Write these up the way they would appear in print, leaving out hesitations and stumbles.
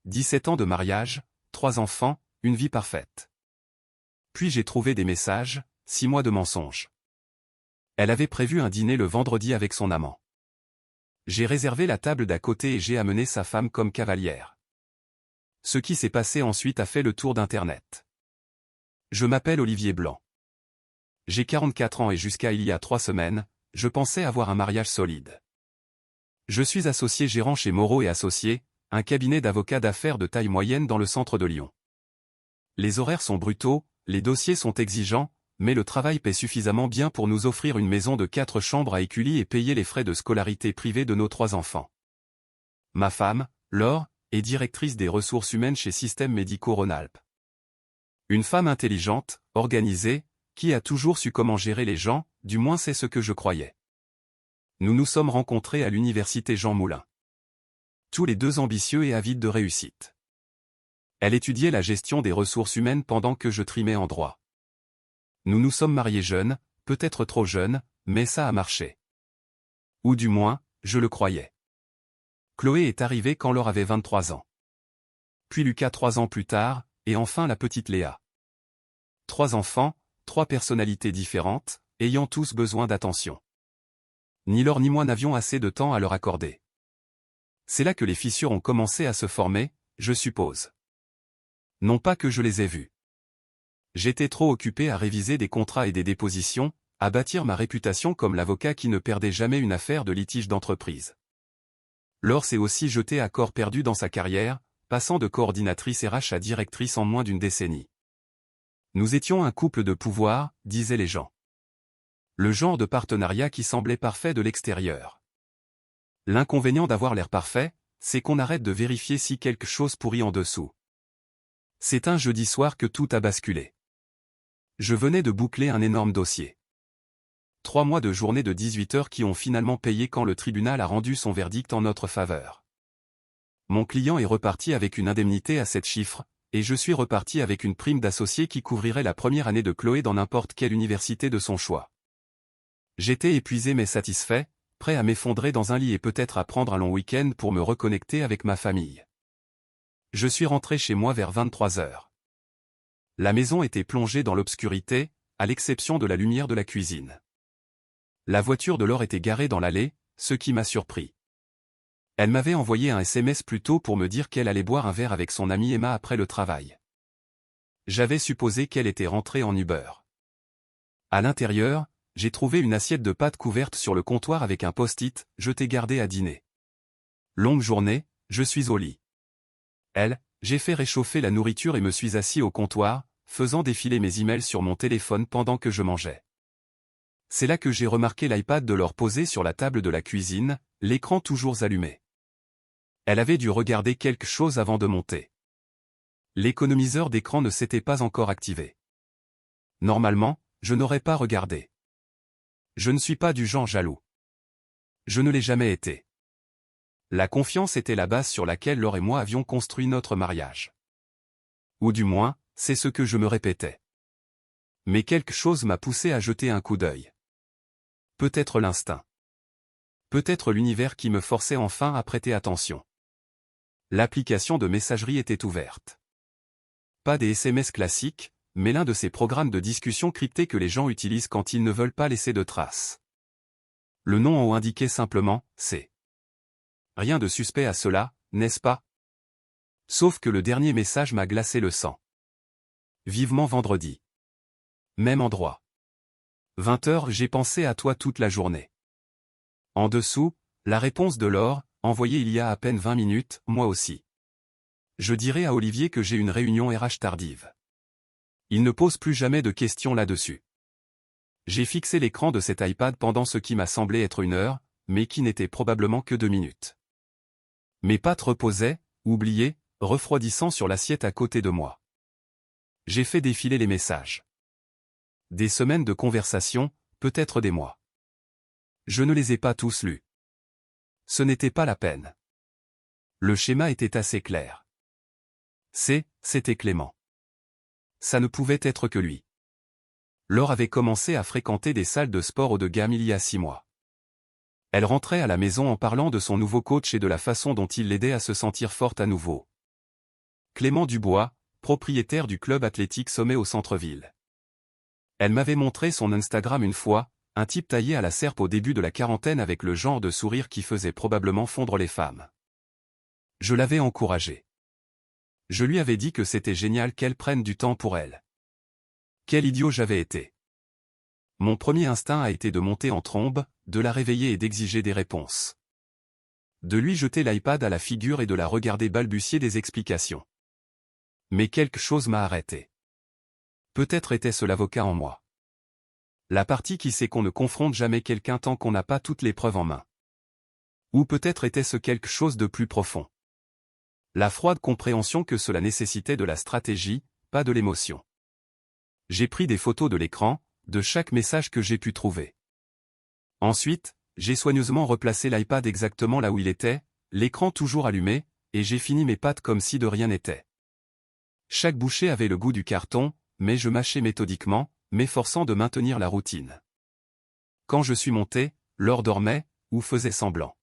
17 ans de mariage, 3 enfants, une vie parfaite. Puis j'ai trouvé des messages, 6 mois de mensonges. Elle avait prévu un dîner le vendredi avec son amant. J'ai réservé la table d'à côté et j'ai amené sa femme comme cavalière. Ce qui s'est passé ensuite a fait le tour d'Internet. Je m'appelle Olivier Blanc. J'ai 44 ans et jusqu'à il y a 3 semaines, je pensais avoir un mariage solide. Je suis associé gérant chez Moreau et Associés, un cabinet d'avocats d'affaires de taille moyenne dans le centre de Lyon. Les horaires sont brutaux, les dossiers sont exigeants, mais le travail paie suffisamment bien pour nous offrir une maison de 4 chambres à Écully et payer les frais de scolarité privés de nos 3 enfants. Ma femme, Laure, est directrice des ressources humaines chez Systèmes Médicaux Rhône-Alpes. Une femme intelligente, organisée, qui a toujours su comment gérer les gens, du moins c'est ce que je croyais. Nous nous sommes rencontrés à l'université Jean Moulin. Tous les deux ambitieux et avides de réussite. Elle étudiait la gestion des ressources humaines pendant que je trimais en droit. Nous nous sommes mariés jeunes, peut-être trop jeunes, mais ça a marché. Ou du moins, je le croyais. Chloé est arrivée quand Laure avait 23 ans. Puis Lucas 3 ans plus tard, et enfin la petite Léa. 3 enfants, 3 personnalités différentes, ayant tous besoin d'attention. Ni Laure ni moi n'avions assez de temps à leur accorder. C'est là que les fissures ont commencé à se former, je suppose. Non pas que je les ai vues. J'étais trop occupé à réviser des contrats et des dépositions, à bâtir ma réputation comme l'avocat qui ne perdait jamais une affaire de litige d'entreprise. Laure s'est aussi jetée à corps perdu dans sa carrière, passant de coordinatrice RH à directrice en moins d'une décennie. Nous étions un couple de pouvoir, disaient les gens. Le genre de partenariat qui semblait parfait de l'extérieur. L'inconvénient d'avoir l'air parfait, c'est qu'on arrête de vérifier si quelque chose pourrit en dessous. C'est un jeudi soir que tout a basculé. Je venais de boucler un énorme dossier. 3 mois de journée de 18 heures qui ont finalement payé quand le tribunal a rendu son verdict en notre faveur. Mon client est reparti avec une indemnité à 7 chiffres, et je suis reparti avec une prime d'associé qui couvrirait la première année de Chloé dans n'importe quelle université de son choix. J'étais épuisé mais satisfait, prêt à m'effondrer dans un lit et peut-être à prendre un long week-end pour me reconnecter avec ma famille. Je suis rentré chez moi vers 23 heures. La maison était plongée dans l'obscurité, à l'exception de la lumière de la cuisine. La voiture de Laure était garée dans l'allée, ce qui m'a surpris. Elle m'avait envoyé un SMS plus tôt pour me dire qu'elle allait boire un verre avec son amie Emma après le travail. J'avais supposé qu'elle était rentrée en Uber. À l'intérieur, j'ai trouvé une assiette de pâtes couverte sur le comptoir avec un post-it « Je t'ai gardé à dîner ». Longue journée, je suis au lit. J'ai fait réchauffer la nourriture et me suis assis au comptoir, faisant défiler mes emails sur mon téléphone pendant que je mangeais. C'est là que j'ai remarqué l'iPad de Laure posé sur la table de la cuisine, l'écran toujours allumé. Elle avait dû regarder quelque chose avant de monter. L'économiseur d'écran ne s'était pas encore activé. Normalement, je n'aurais pas regardé. Je ne suis pas du genre jaloux. Je ne l'ai jamais été. La confiance était la base sur laquelle Laure et moi avions construit notre mariage. Ou du moins, c'est ce que je me répétais. Mais quelque chose m'a poussé à jeter un coup d'œil. Peut-être l'instinct. Peut-être l'univers qui me forçait enfin à prêter attention. L'application de messagerie était ouverte. Pas des SMS classiques, mais l'un de ces programmes de discussion cryptés que les gens utilisent quand ils ne veulent pas laisser de traces. Le nom en haut indiquait simplement « c'est ». Rien de suspect à cela, n'est-ce pas? Sauf que le dernier message m'a glacé le sang. Vivement vendredi. Même endroit. 20 heures, j'ai pensé à toi toute la journée. En dessous, la réponse de Laure, envoyée il y a à peine 20 minutes, moi aussi. Je dirai à Olivier que j'ai une réunion RH tardive. Il ne pose plus jamais de questions là-dessus. J'ai fixé l'écran de cet iPad pendant ce qui m'a semblé être 1 heure, mais qui n'était probablement que 2 minutes. Mes pattes reposaient, oubliées, refroidissant sur l'assiette à côté de moi. J'ai fait défiler les messages. Des semaines de conversation, peut-être des mois. Je ne les ai pas tous lus. Ce n'était pas la peine. Le schéma était assez clair. C'était Clément. Ça ne pouvait être que lui. Laure avait commencé à fréquenter des salles de sport haut de gamme il y a 6 mois. Elle rentrait à la maison en parlant de son nouveau coach et de la façon dont il l'aidait à se sentir forte à nouveau. Clément Dubois, propriétaire du club athlétique Sommet au centre-ville. Elle m'avait montré son Instagram une fois, un type taillé à la serpe au début de la quarantaine avec le genre de sourire qui faisait probablement fondre les femmes. Je l'avais encouragé. Je lui avais dit que c'était génial qu'elle prenne du temps pour elle. Quel idiot j'avais été. Mon premier instinct a été de monter en trombe, de la réveiller et d'exiger des réponses. De lui jeter l'iPad à la figure et de la regarder balbutier des explications. Mais quelque chose m'a arrêté. Peut-être était-ce l'avocat en moi. La partie qui sait qu'on ne confronte jamais quelqu'un tant qu'on n'a pas toutes les preuves en main. Ou peut-être était-ce quelque chose de plus profond. La froide compréhension que cela nécessitait de la stratégie, pas de l'émotion. J'ai pris des photos de l'écran, de chaque message que j'ai pu trouver. Ensuite, j'ai soigneusement replacé l'iPad exactement là où il était, l'écran toujours allumé, et j'ai fini mes pâtes comme si de rien n'était. Chaque bouchée avait le goût du carton, mais je mâchais méthodiquement, m'efforçant de maintenir la routine. Quand je suis monté, Laure dormait, ou faisait semblant.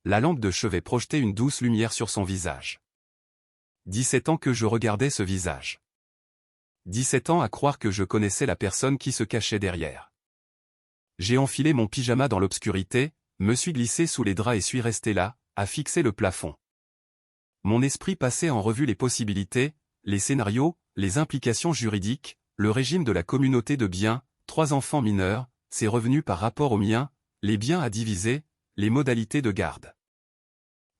La lampe de chevet projetait une douce lumière sur son visage. 17 ans que je regardais ce visage. 17 ans à croire que je connaissais la personne qui se cachait derrière. J'ai enfilé mon pyjama dans l'obscurité, me suis glissé sous les draps et suis resté là, à fixer le plafond. Mon esprit passait en revue les possibilités, les scénarios, les implications juridiques, le régime de la communauté de biens, 3 enfants mineurs, ses revenus par rapport aux miens, les biens à diviser, les modalités de garde.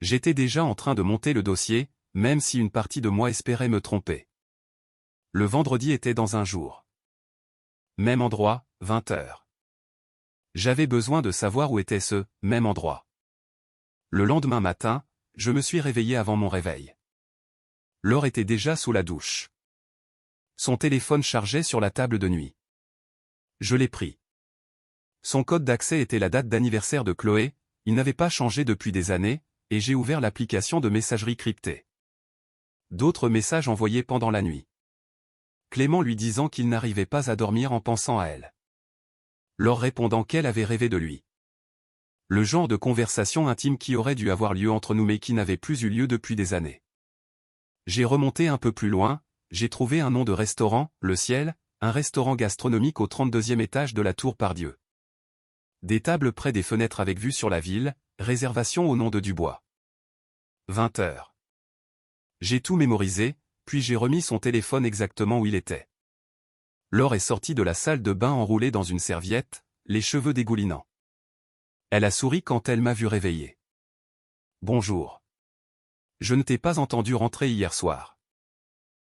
J'étais déjà en train de monter le dossier, même si une partie de moi espérait me tromper. Le vendredi était dans un jour. Même endroit, 20h. J'avais besoin de savoir où était ce « même endroit ». Le lendemain matin, je me suis réveillé avant mon réveil. Laure était déjà sous la douche. Son téléphone chargeait sur la table de nuit. Je l'ai pris. Son code d'accès était la date d'anniversaire de Chloé, il n'avait pas changé depuis des années, et j'ai ouvert l'application de messagerie cryptée. D'autres messages envoyés pendant la nuit. Clément lui disant qu'il n'arrivait pas à dormir en pensant à elle. Laure répondant qu'elle avait rêvé de lui. Le genre de conversation intime qui aurait dû avoir lieu entre nous mais qui n'avait plus eu lieu depuis des années. J'ai remonté un peu plus loin, j'ai trouvé un nom de restaurant, Le Ciel, un restaurant gastronomique au 32e étage de la Tour Pardieu. Des tables près des fenêtres avec vue sur la ville, réservation au nom de Dubois. 20h. J'ai tout mémorisé, puis j'ai remis son téléphone exactement où il était. Laure est sortie de la salle de bain enroulée dans une serviette, les cheveux dégoulinants. Elle a souri quand elle m'a vu réveillé. Bonjour. Je ne t'ai pas entendu rentrer hier soir.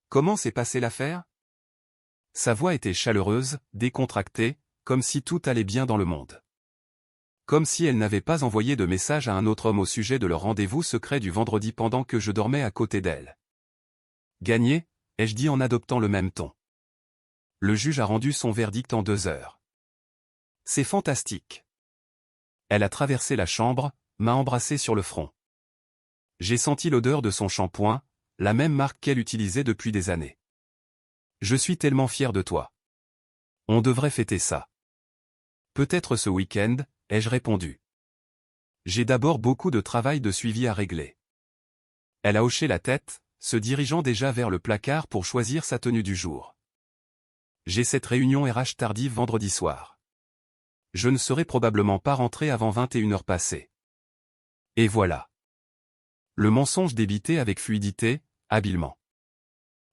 Comment s'est passée l'affaire? Sa voix était chaleureuse, décontractée, comme si tout allait bien dans le monde. Comme si elle n'avait pas envoyé de message à un autre homme au sujet de leur rendez-vous secret du vendredi pendant que je dormais à côté d'elle. Gagné, ai-je dit en adoptant le même ton. Le juge a rendu son verdict en 2 heures. C'est fantastique. Elle a traversé la chambre, m'a embrassé sur le front. J'ai senti l'odeur de son shampoing, la même marque qu'elle utilisait depuis des années. Je suis tellement fier de toi. On devrait fêter ça. Peut-être ce week-end, ai-je répondu. J'ai d'abord beaucoup de travail de suivi à régler. Elle a hoché la tête, se dirigeant déjà vers le placard pour choisir sa tenue du jour. J'ai cette réunion RH tardive vendredi soir. Je ne serai probablement pas rentré avant 21h passées. Et voilà. Le mensonge débité avec fluidité, habilement.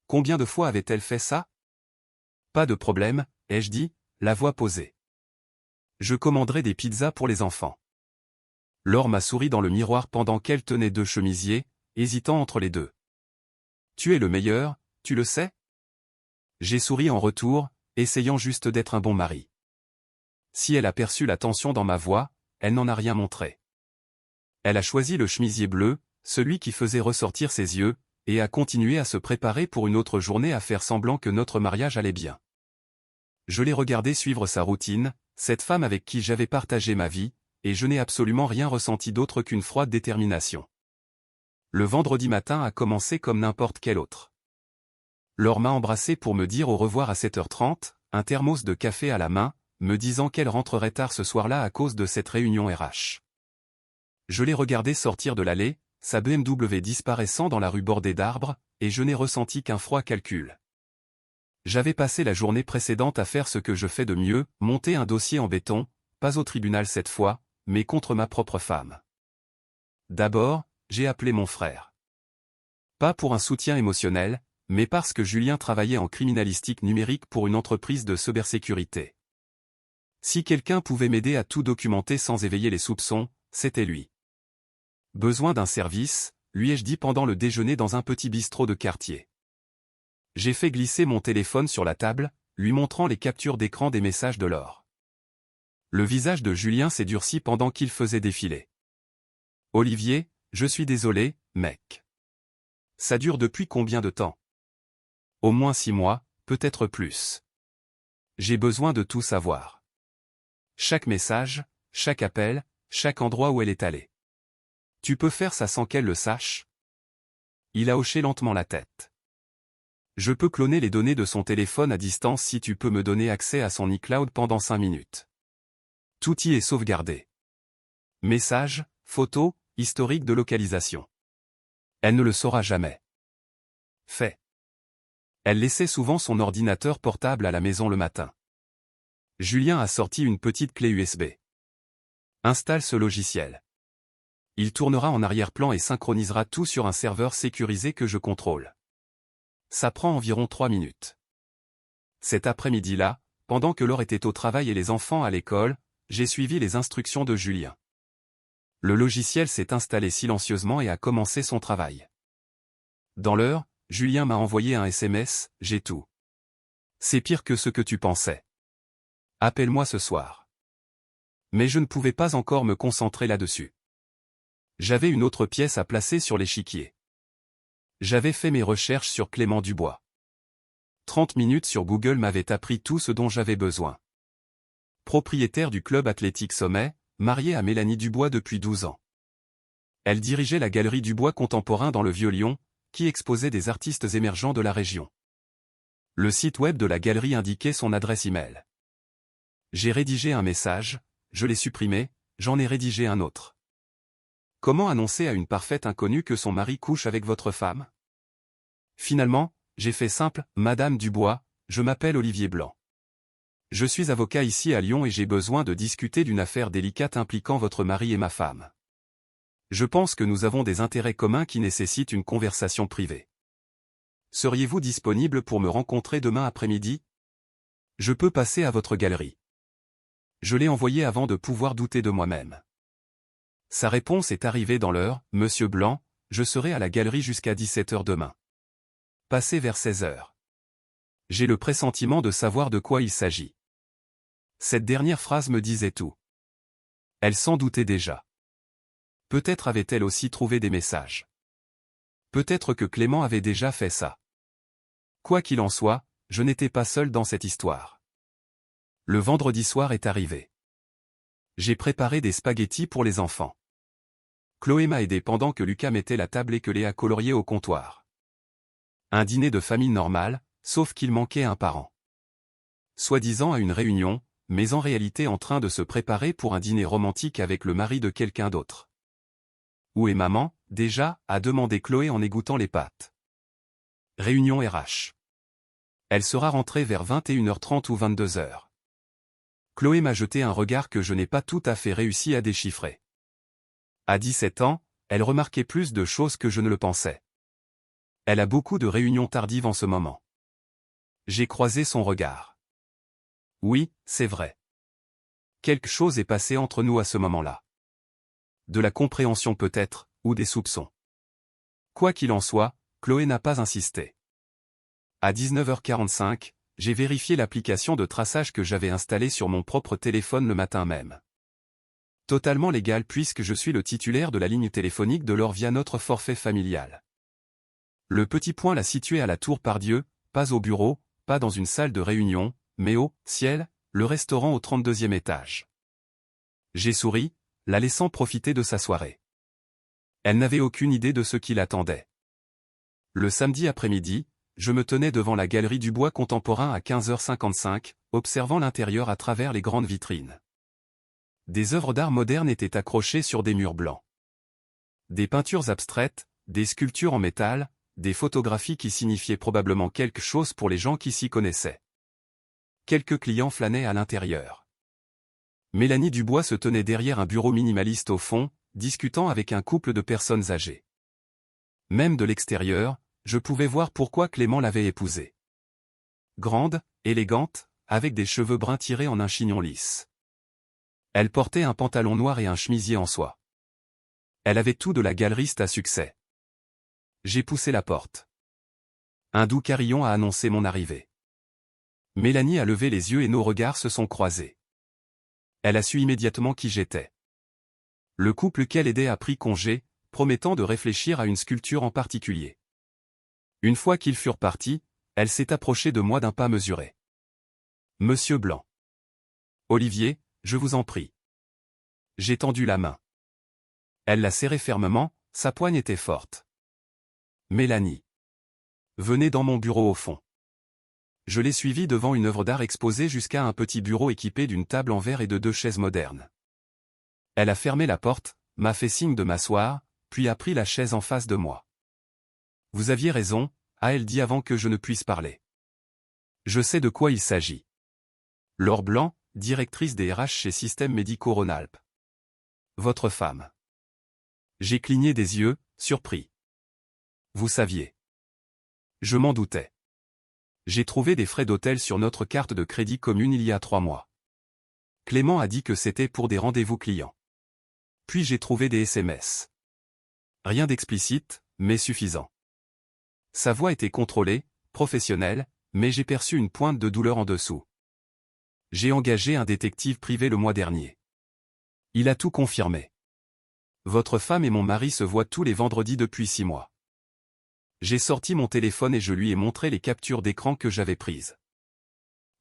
Combien de fois avait-elle fait ça? Pas de problème, ai-je dit, la voix posée. Je commanderai des pizzas pour les enfants. Laure m'a souri dans le miroir pendant qu'elle tenait 2 chemisiers, hésitant entre les deux. Tu es le meilleur, tu le sais? J'ai souri en retour, essayant juste d'être un bon mari. Si elle a perçu la tension dans ma voix, elle n'en a rien montré. Elle a choisi le chemisier bleu, celui qui faisait ressortir ses yeux, et a continué à se préparer pour une autre journée à faire semblant que notre mariage allait bien. Je l'ai regardé suivre sa routine, cette femme avec qui j'avais partagé ma vie, et je n'ai absolument rien ressenti d'autre qu'une froide détermination. Le vendredi matin a commencé comme n'importe quel autre. Laure m'a embrassé pour me dire au revoir à 7h30, un thermos de café à la main, me disant qu'elle rentrerait tard ce soir-là à cause de cette réunion RH. Je l'ai regardé sortir de l'allée, sa BMW disparaissant dans la rue bordée d'arbres, et je n'ai ressenti qu'un froid calcul. J'avais passé la journée précédente à faire ce que je fais de mieux, monter un dossier en béton, pas au tribunal cette fois, mais contre ma propre femme. D'abord, j'ai appelé mon frère. Pas pour un soutien émotionnel, mais parce que Julien travaillait en criminalistique numérique pour une entreprise de cybersécurité. Si quelqu'un pouvait m'aider à tout documenter sans éveiller les soupçons, c'était lui. Besoin d'un service, lui ai-je dit pendant le déjeuner dans un petit bistrot de quartier. J'ai fait glisser mon téléphone sur la table, lui montrant les captures d'écran des messages de Laure. Le visage de Julien s'est durci pendant qu'il faisait défiler. « Olivier, je suis désolé, mec. Ça dure depuis combien de temps? Au moins 6 mois, peut-être plus. J'ai besoin de tout savoir. Chaque message, chaque appel, chaque endroit où elle est allée. Tu peux faire ça sans qu'elle le sache? » Il a hoché lentement la tête. « Je peux cloner les données de son téléphone à distance si tu peux me donner accès à son iCloud pendant 5 minutes. Tout y est sauvegardé. Messages, photos, historique de localisation. Elle ne le saura jamais. Fait. Elle laissait souvent son ordinateur portable à la maison le matin. Julien a sorti une petite clé USB. Installe ce logiciel. Il tournera en arrière-plan et synchronisera tout sur un serveur sécurisé que je contrôle. Ça prend environ 3 minutes. Cet après-midi-là, pendant que Laure était au travail et les enfants à l'école, j'ai suivi les instructions de Julien. Le logiciel s'est installé silencieusement et a commencé son travail. Dans l'heure, Julien m'a envoyé un SMS, « J'ai tout. C'est pire que ce que tu pensais. Appelle-moi ce soir. » Mais je ne pouvais pas encore me concentrer là-dessus. J'avais une autre pièce à placer sur l'échiquier. J'avais fait mes recherches sur Clément Dubois. 30 minutes sur Google m'avaient appris tout ce dont j'avais besoin. Propriétaire du club athlétique Sommet, marié à Mélanie Dubois depuis 12 ans. Elle dirigeait la galerie Dubois contemporain dans le Vieux-Lyon, qui exposait des artistes émergents de la région. Le site web de la galerie indiquait son adresse e-mail. J'ai rédigé un message, je l'ai supprimé, j'en ai rédigé un autre. Comment annoncer à une parfaite inconnue que son mari couche avec votre femme? Finalement, j'ai fait simple, Madame Dubois, je m'appelle Olivier Blanc. Je suis avocat ici à Lyon et j'ai besoin de discuter d'une affaire délicate impliquant votre mari et ma femme. Je pense que nous avons des intérêts communs qui nécessitent une conversation privée. Seriez-vous disponible pour me rencontrer demain après-midi? Je peux passer à votre galerie. Je l'ai envoyé avant de pouvoir douter de moi-même. Sa réponse est arrivée dans l'heure, Monsieur Blanc, je serai à la galerie jusqu'à 17h demain. Passez vers 16h. J'ai le pressentiment de savoir de quoi il s'agit. Cette dernière phrase me disait tout. Elle s'en doutait déjà. Peut-être avait-elle aussi trouvé des messages. Peut-être que Clément avait déjà fait ça. Quoi qu'il en soit, je n'étais pas seul dans cette histoire. Le vendredi soir est arrivé. J'ai préparé des spaghettis pour les enfants. Chloé m'a aidé pendant que Lucas mettait la table et que Léa coloriait au comptoir. Un dîner de famille normal, sauf qu'il manquait un parent. Soi-disant à une réunion, mais en réalité en train de se préparer pour un dîner romantique avec le mari de quelqu'un d'autre. Où est maman, déjà, a demandé Chloé en égouttant les pâtes. Réunion RH. Elle sera rentrée vers 21h30 ou 22h. Chloé m'a jeté un regard que je n'ai pas tout à fait réussi à déchiffrer. À 17 ans, elle remarquait plus de choses que je ne le pensais. Elle a beaucoup de réunions tardives en ce moment. J'ai croisé son regard. Oui, c'est vrai. Quelque chose est passé entre nous à ce moment-là. De la compréhension peut-être, ou des soupçons. Quoi qu'il en soit, Chloé n'a pas insisté. À 19h45, j'ai vérifié l'application de traçage que j'avais installée sur mon propre téléphone le matin même. Totalement légal puisque je suis le titulaire de la ligne téléphonique de Laure via notre forfait familial. Le petit point l'a situé à la Tour Pardieu, pas au bureau, pas dans une salle de réunion, mais au ciel, le restaurant au 32e étage. J'ai souri, la laissant profiter de sa soirée. Elle n'avait aucune idée de ce qui l'attendait. Le samedi après-midi, je me tenais devant la galerie Dubois contemporain à 15h55, observant l'intérieur à travers les grandes vitrines. Des œuvres d'art moderne étaient accrochées sur des murs blancs. Des peintures abstraites, des sculptures en métal, des photographies qui signifiaient probablement quelque chose pour les gens qui s'y connaissaient. Quelques clients flânaient à l'intérieur. Mélanie Dubois se tenait derrière un bureau minimaliste au fond, discutant avec un couple de personnes âgées. Même de l'extérieur, je pouvais voir pourquoi Clément l'avait épousée. Grande, élégante, avec des cheveux bruns tirés en un chignon lisse. Elle portait un pantalon noir et un chemisier en soie. Elle avait tout de la galeriste à succès. J'ai poussé la porte. Un doux carillon a annoncé mon arrivée. Mélanie a levé les yeux et nos regards se sont croisés. Elle a su immédiatement qui j'étais. Le couple qu'elle aidait a pris congé, promettant de réfléchir à une sculpture en particulier. Une fois qu'ils furent partis, elle s'est approchée de moi d'un pas mesuré. Monsieur Blanc. Olivier, je vous en prie. J'ai tendu la main. Elle l'a serrée fermement, sa poigne était forte. Mélanie. Venez dans mon bureau au fond. Je l'ai suivie devant une œuvre d'art exposée jusqu'à un petit bureau équipé d'une table en verre et de 2 chaises modernes. Elle a fermé la porte, m'a fait signe de m'asseoir, puis a pris la chaise en face de moi. Vous aviez raison, a-t-elle dit avant que je ne puisse parler. Je sais de quoi il s'agit. Laure Blanc, directrice des RH chez Systèmes Médicaux Rhône-Alpes. Votre femme. J'ai cligné des yeux, surpris. Vous saviez. Je m'en doutais. J'ai trouvé des frais d'hôtel sur notre carte de crédit commune il y a 3 mois. Clément a dit que c'était pour des rendez-vous clients. Puis j'ai trouvé des SMS. Rien d'explicite, mais suffisant. Sa voix était contrôlée, professionnelle, mais j'ai perçu une pointe de douleur en dessous. J'ai engagé un détective privé le mois dernier. Il a tout confirmé. Votre femme et mon mari se voient tous les vendredis depuis 6 mois. J'ai sorti mon téléphone et je lui ai montré les captures d'écran que j'avais prises.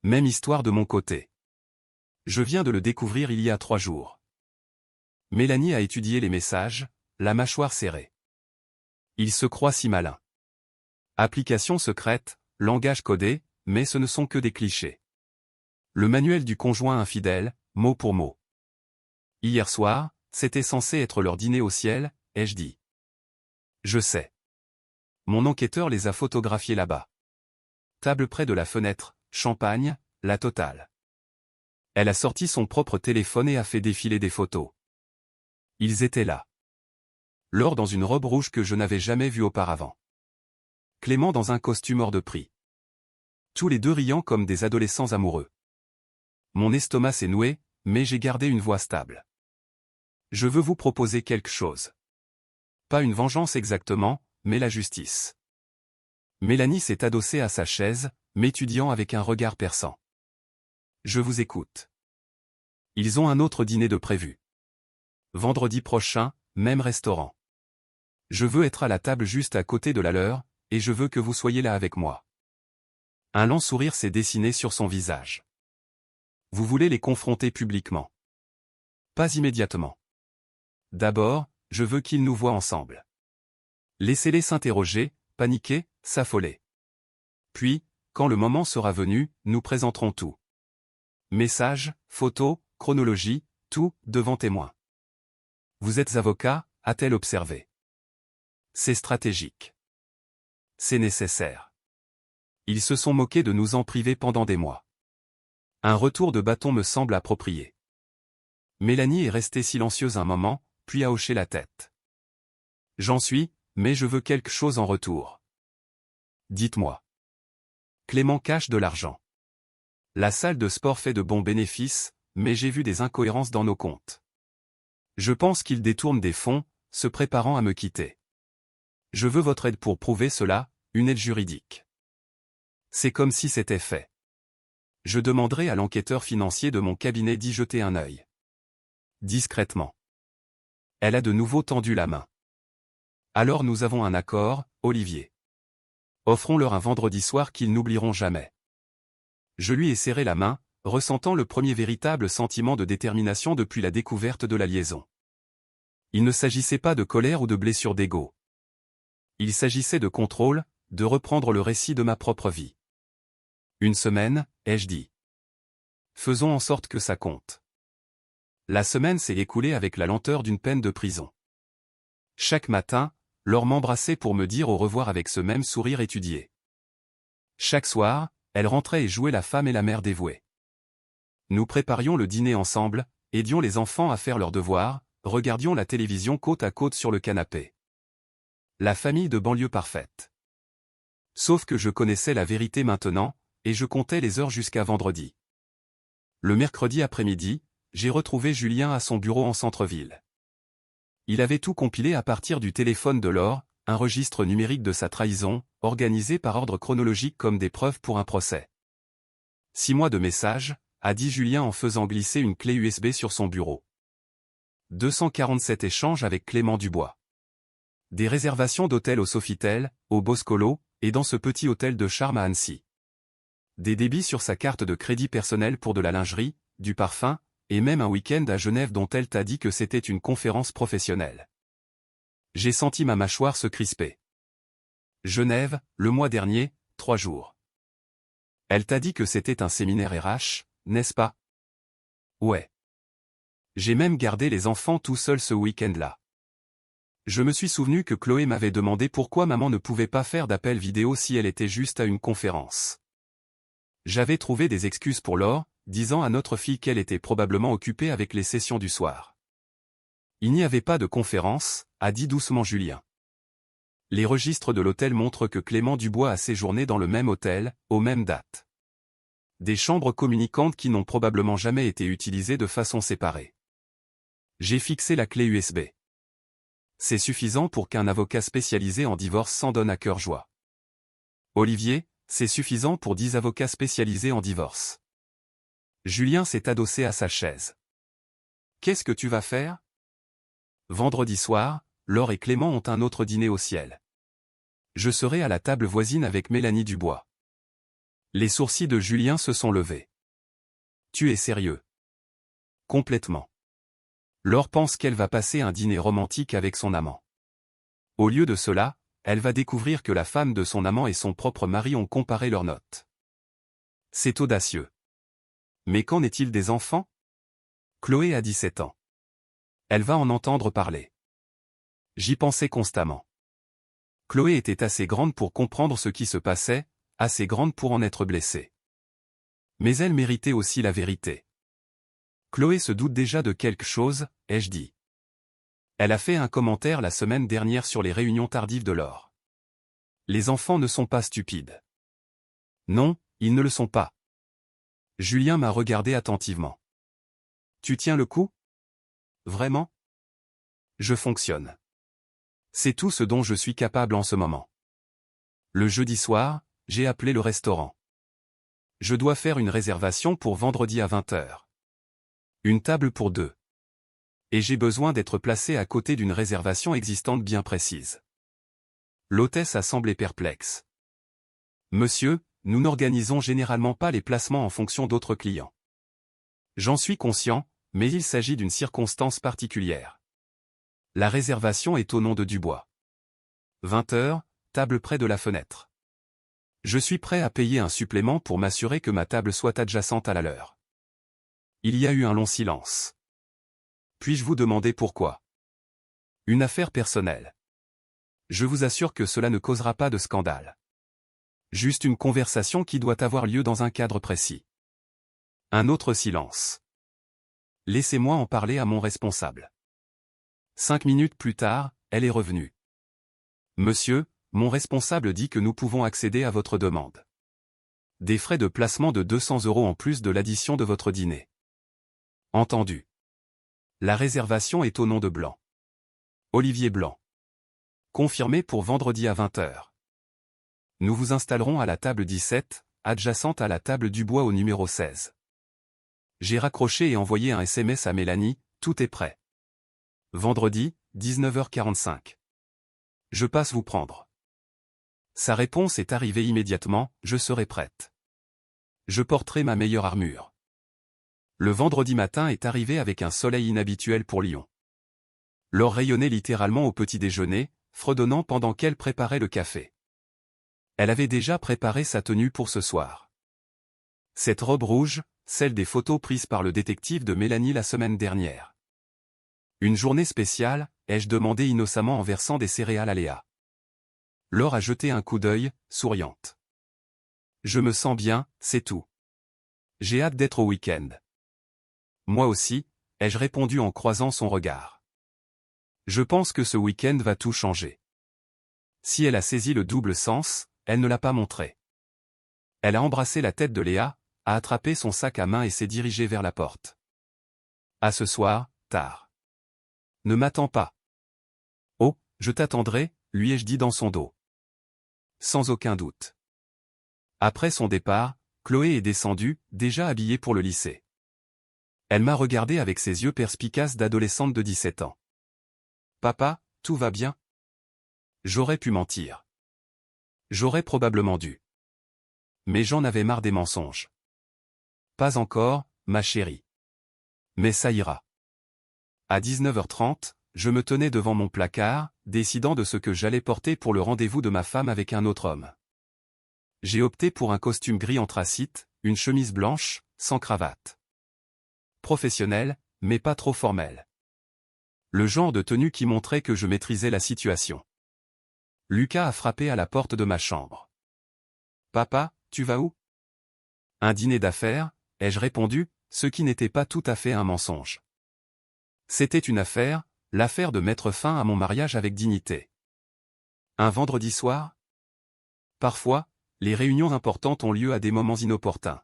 Même histoire de mon côté. Je viens de le découvrir il y a 3 jours. Mélanie a étudié les messages, la mâchoire serrée. Il se croit si malin. Application secrète, langage codé, mais ce ne sont que des clichés. Le manuel du conjoint infidèle, mot pour mot. Hier soir, c'était censé être leur dîner au ciel, ai-je dit. Je sais. Mon enquêteur les a photographiés là-bas. Table près de la fenêtre, champagne, la totale. Elle a sorti son propre téléphone et a fait défiler des photos. Ils étaient là. Laure dans une robe rouge que je n'avais jamais vue auparavant. Clément dans un costume hors de prix. Tous les deux riant comme des adolescents amoureux. Mon estomac s'est noué, mais j'ai gardé une voix stable. Je veux vous proposer quelque chose. Pas une vengeance exactement, mais la justice. Mélanie s'est adossée à sa chaise, m'étudiant avec un regard perçant. Je vous écoute. Ils ont un autre dîner de prévu. Vendredi prochain, même restaurant. Je veux être à la table juste à côté de la leur, et je veux que vous soyez là avec moi. Un lent sourire s'est dessiné sur son visage. Vous voulez les confronter publiquement. Pas immédiatement. D'abord, je veux qu'ils nous voient ensemble. Laissez-les s'interroger, paniquer, s'affoler. Puis, quand le moment sera venu, nous présenterons tout. Messages, photos, chronologie, tout, devant témoins. Vous êtes avocat, a-t-elle observé. C'est stratégique. C'est nécessaire. Ils se sont moqués de nous en priver pendant des mois. Un retour de bâton me semble approprié. Mélanie est restée silencieuse un moment, puis a hoché la tête. J'en suis, mais je veux quelque chose en retour. Dites-moi. Clément cache de l'argent. La salle de sport fait de bons bénéfices, mais j'ai vu des incohérences dans nos comptes. Je pense qu'il détourne des fonds, se préparant à me quitter. Je veux votre aide pour prouver cela, une aide juridique. C'est comme si c'était fait. Je demanderai à l'enquêteur financier de mon cabinet d'y jeter un œil. Discrètement. Elle a de nouveau tendu la main. Alors nous avons un accord, Olivier. Offrons-leur un vendredi soir qu'ils n'oublieront jamais. Je lui ai serré la main, ressentant le premier véritable sentiment de détermination depuis la découverte de la liaison. Il ne s'agissait pas de colère ou de blessure d'ego. Il s'agissait de contrôle, de reprendre le récit de ma propre vie. Une semaine, ai-je dit. Faisons en sorte que ça compte. La semaine s'est écoulée avec la lenteur d'une peine de prison. Chaque matin, Laure m'embrassait pour me dire au revoir avec ce même sourire étudié. Chaque soir, elle rentrait et jouait la femme et la mère dévouée. Nous préparions le dîner ensemble, aidions les enfants à faire leurs devoirs, regardions la télévision côte à côte sur le canapé. La famille de banlieue parfaite. Sauf que je connaissais la vérité maintenant, et je comptais les heures jusqu'à vendredi. Le mercredi après-midi, j'ai retrouvé Julien à son bureau en centre-ville. Il avait tout compilé à partir du téléphone de Laure, un registre numérique de sa trahison, organisé par ordre chronologique comme des preuves pour un procès. 6 mois de messages, a dit Julien en faisant glisser une clé USB sur son bureau. 247 échanges avec Clément Dubois. Des réservations d'hôtels au Sofitel, au Boscolo, et dans ce petit hôtel de charme à Annecy. Des débits sur sa carte de crédit personnel pour de la lingerie, du parfum, et même un week-end à Genève dont elle t'a dit que c'était une conférence professionnelle. J'ai senti ma mâchoire se crisper. Genève, le mois dernier, 3 jours. Elle t'a dit que c'était un séminaire RH, n'est-ce pas? Ouais. J'ai même gardé les enfants tout seul ce week-end-là. Je me suis souvenu que Chloé m'avait demandé pourquoi maman ne pouvait pas faire d'appel vidéo si elle était juste à une conférence. J'avais trouvé des excuses pour Laure, disant à notre fille qu'elle était probablement occupée avec les sessions du soir. Il n'y avait pas de conférence, a dit doucement Julien. Les registres de l'hôtel montrent que Clément Dubois a séjourné dans le même hôtel, aux mêmes dates. Des chambres communicantes qui n'ont probablement jamais été utilisées de façon séparée. J'ai fixé la clé USB. C'est suffisant pour qu'un avocat spécialisé en divorce s'en donne à cœur joie. Olivier, c'est suffisant pour 10 avocats spécialisés en divorce. Julien s'est adossé à sa chaise. Qu'est-ce que tu vas faire? Vendredi soir, Laure et Clément ont un autre dîner au ciel. Je serai à la table voisine avec Mélanie Dubois. Les sourcils de Julien se sont levés. Tu es sérieux? Complètement. Laure pense qu'elle va passer un dîner romantique avec son amant. Au lieu de cela, elle va découvrir que la femme de son amant et son propre mari ont comparé leurs notes. C'est audacieux. Mais qu'en est-il des enfants? Chloé a 17 ans. Elle va en entendre parler. J'y pensais constamment. Chloé était assez grande pour comprendre ce qui se passait, assez grande pour en être blessée. Mais elle méritait aussi la vérité. Chloé se doute déjà de quelque chose, ai-je dit. Elle a fait un commentaire la semaine dernière sur les réunions tardives de Laure. Les enfants ne sont pas stupides. Non, ils ne le sont pas. Julien m'a regardé attentivement. Tu tiens le coup? Vraiment? Je fonctionne. C'est tout ce dont je suis capable en ce moment. Le jeudi soir, j'ai appelé le restaurant. Je dois faire une réservation pour vendredi à 20h. Une table pour 2. Et j'ai besoin d'être placé à côté d'une réservation existante bien précise. L'hôtesse a semblé perplexe. Monsieur, nous n'organisons généralement pas les placements en fonction d'autres clients. J'en suis conscient, mais il s'agit d'une circonstance particulière. La réservation est au nom de Dubois. 20h, table près de la fenêtre. Je suis prêt à payer un supplément pour m'assurer que ma table soit adjacente à la leur. Il y a eu un long silence. Puis-je vous demander pourquoi? Une affaire personnelle. Je vous assure que cela ne causera pas de scandale. Juste une conversation qui doit avoir lieu dans un cadre précis. Un autre silence. Laissez-moi en parler à mon responsable. 5 minutes plus tard, elle est revenue. Monsieur, mon responsable dit que nous pouvons accéder à votre demande. Des frais de placement de 200 € en plus de l'addition de votre dîner. Entendu. La réservation est au nom de Blanc. Olivier Blanc. Confirmé pour vendredi à 20h. Nous vous installerons à la table 17, adjacente à la table Dubois au numéro 16. J'ai raccroché et envoyé un SMS à Mélanie, tout est prêt. Vendredi, 19h45. Je passe vous prendre. Sa réponse est arrivée immédiatement, je serai prête. Je porterai ma meilleure armure. Le vendredi matin est arrivé avec un soleil inhabituel pour Lyon. Laure rayonnait littéralement au petit déjeuner, fredonnant pendant qu'elle préparait le café. Elle avait déjà préparé sa tenue pour ce soir. Cette robe rouge, celle des photos prises par le détective de Mélanie la semaine dernière. Une journée spéciale, ai-je demandé innocemment en versant des céréales à Léa. Laure a jeté un coup d'œil, souriante. Je me sens bien, c'est tout. J'ai hâte d'être au week-end. Moi aussi, ai-je répondu en croisant son regard. Je pense que ce week-end va tout changer. Si elle a saisi le double sens, elle ne l'a pas montré. Elle a embrassé la tête de Léa, a attrapé son sac à main et s'est dirigée vers la porte. À ce soir, tard. Ne m'attends pas. Oh, je t'attendrai, lui ai-je dit dans son dos. Sans aucun doute. Après son départ, Chloé est descendue, déjà habillée pour le lycée. Elle m'a regardé avec ses yeux perspicaces d'adolescente de 17 ans. Papa, tout va bien? J'aurais pu mentir. J'aurais probablement dû. Mais j'en avais marre des mensonges. Pas encore, ma chérie. Mais ça ira. À 19h30, je me tenais devant mon placard, décidant de ce que j'allais porter pour le rendez-vous de ma femme avec un autre homme. J'ai opté pour un costume gris anthracite, une chemise blanche, sans cravate. Professionnel, mais pas trop formel. Le genre de tenue qui montrait que je maîtrisais la situation. Lucas a frappé à la porte de ma chambre. Papa, tu vas où? Un dîner d'affaires, ai-je répondu, ce qui n'était pas tout à fait un mensonge. C'était une affaire, l'affaire de mettre fin à mon mariage avec dignité. Un vendredi soir? Parfois, les réunions importantes ont lieu à des moments inopportuns.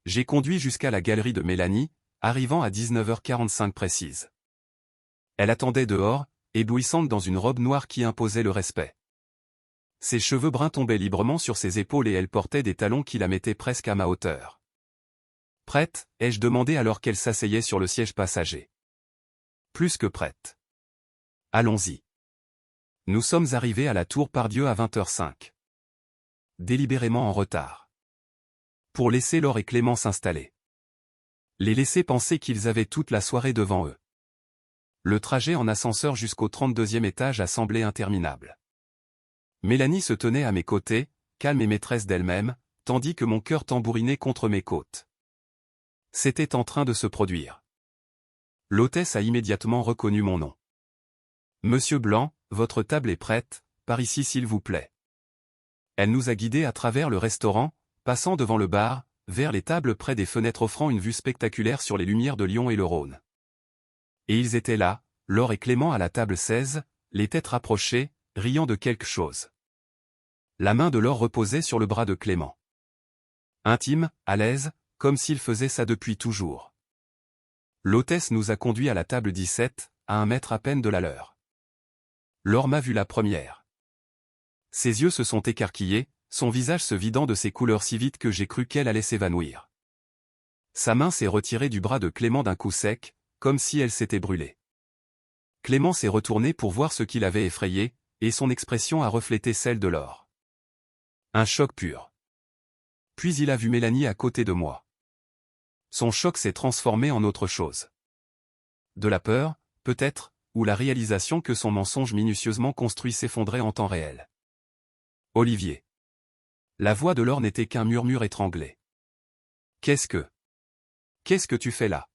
J'ai conduit jusqu'à la galerie de Mélanie, arrivant à 19h45 précise. Elle attendait dehors, éblouissante dans une robe noire qui imposait le respect. Ses cheveux bruns tombaient librement sur ses épaules et elle portait des talons qui la mettaient presque à ma hauteur. Prête, ai-je demandé alors qu'elle s'asseyait sur le siège passager. Plus que prête. Allons-y. Nous sommes arrivés à la tour Pardieu à 20h05. Délibérément en retard. Pour laisser Laure et Clément s'installer. Les laisser penser qu'ils avaient toute la soirée devant eux. Le trajet en ascenseur jusqu'au 32e étage a semblé interminable. Mélanie se tenait à mes côtés, calme et maîtresse d'elle-même, tandis que mon cœur tambourinait contre mes côtes. C'était en train de se produire. L'hôtesse a immédiatement reconnu mon nom. Monsieur Blanc, votre table est prête, par ici s'il vous plaît. Elle nous a guidés à travers le restaurant, passant devant le bar, vers les tables près des fenêtres offrant une vue spectaculaire sur les lumières de Lyon et le Rhône. Et ils étaient là, Laure et Clément à la table 16, les têtes rapprochées, riant de quelque chose. La main de Laure reposait sur le bras de Clément. Intime, à l'aise, comme s'il faisait ça depuis toujours. L'hôtesse nous a conduits à la table 17, à 1 mètre à peine de la leur. Laure m'a vu la première. Ses yeux se sont écarquillés, son visage se vidant de ses couleurs si vite que j'ai cru qu'elle allait s'évanouir. Sa main s'est retirée du bras de Clément d'un coup sec, comme si elle s'était brûlée. Clément s'est retourné pour voir ce qui l'avait effrayé, et son expression a reflété celle de Laure. Un choc pur. Puis il a vu Mélanie à côté de moi. Son choc s'est transformé en autre chose. De la peur, peut-être, ou la réalisation que son mensonge minutieusement construit s'effondrait en temps réel. Olivier. La voix de Laure n'était qu'un murmure étranglé. Qu'est-ce que tu fais là?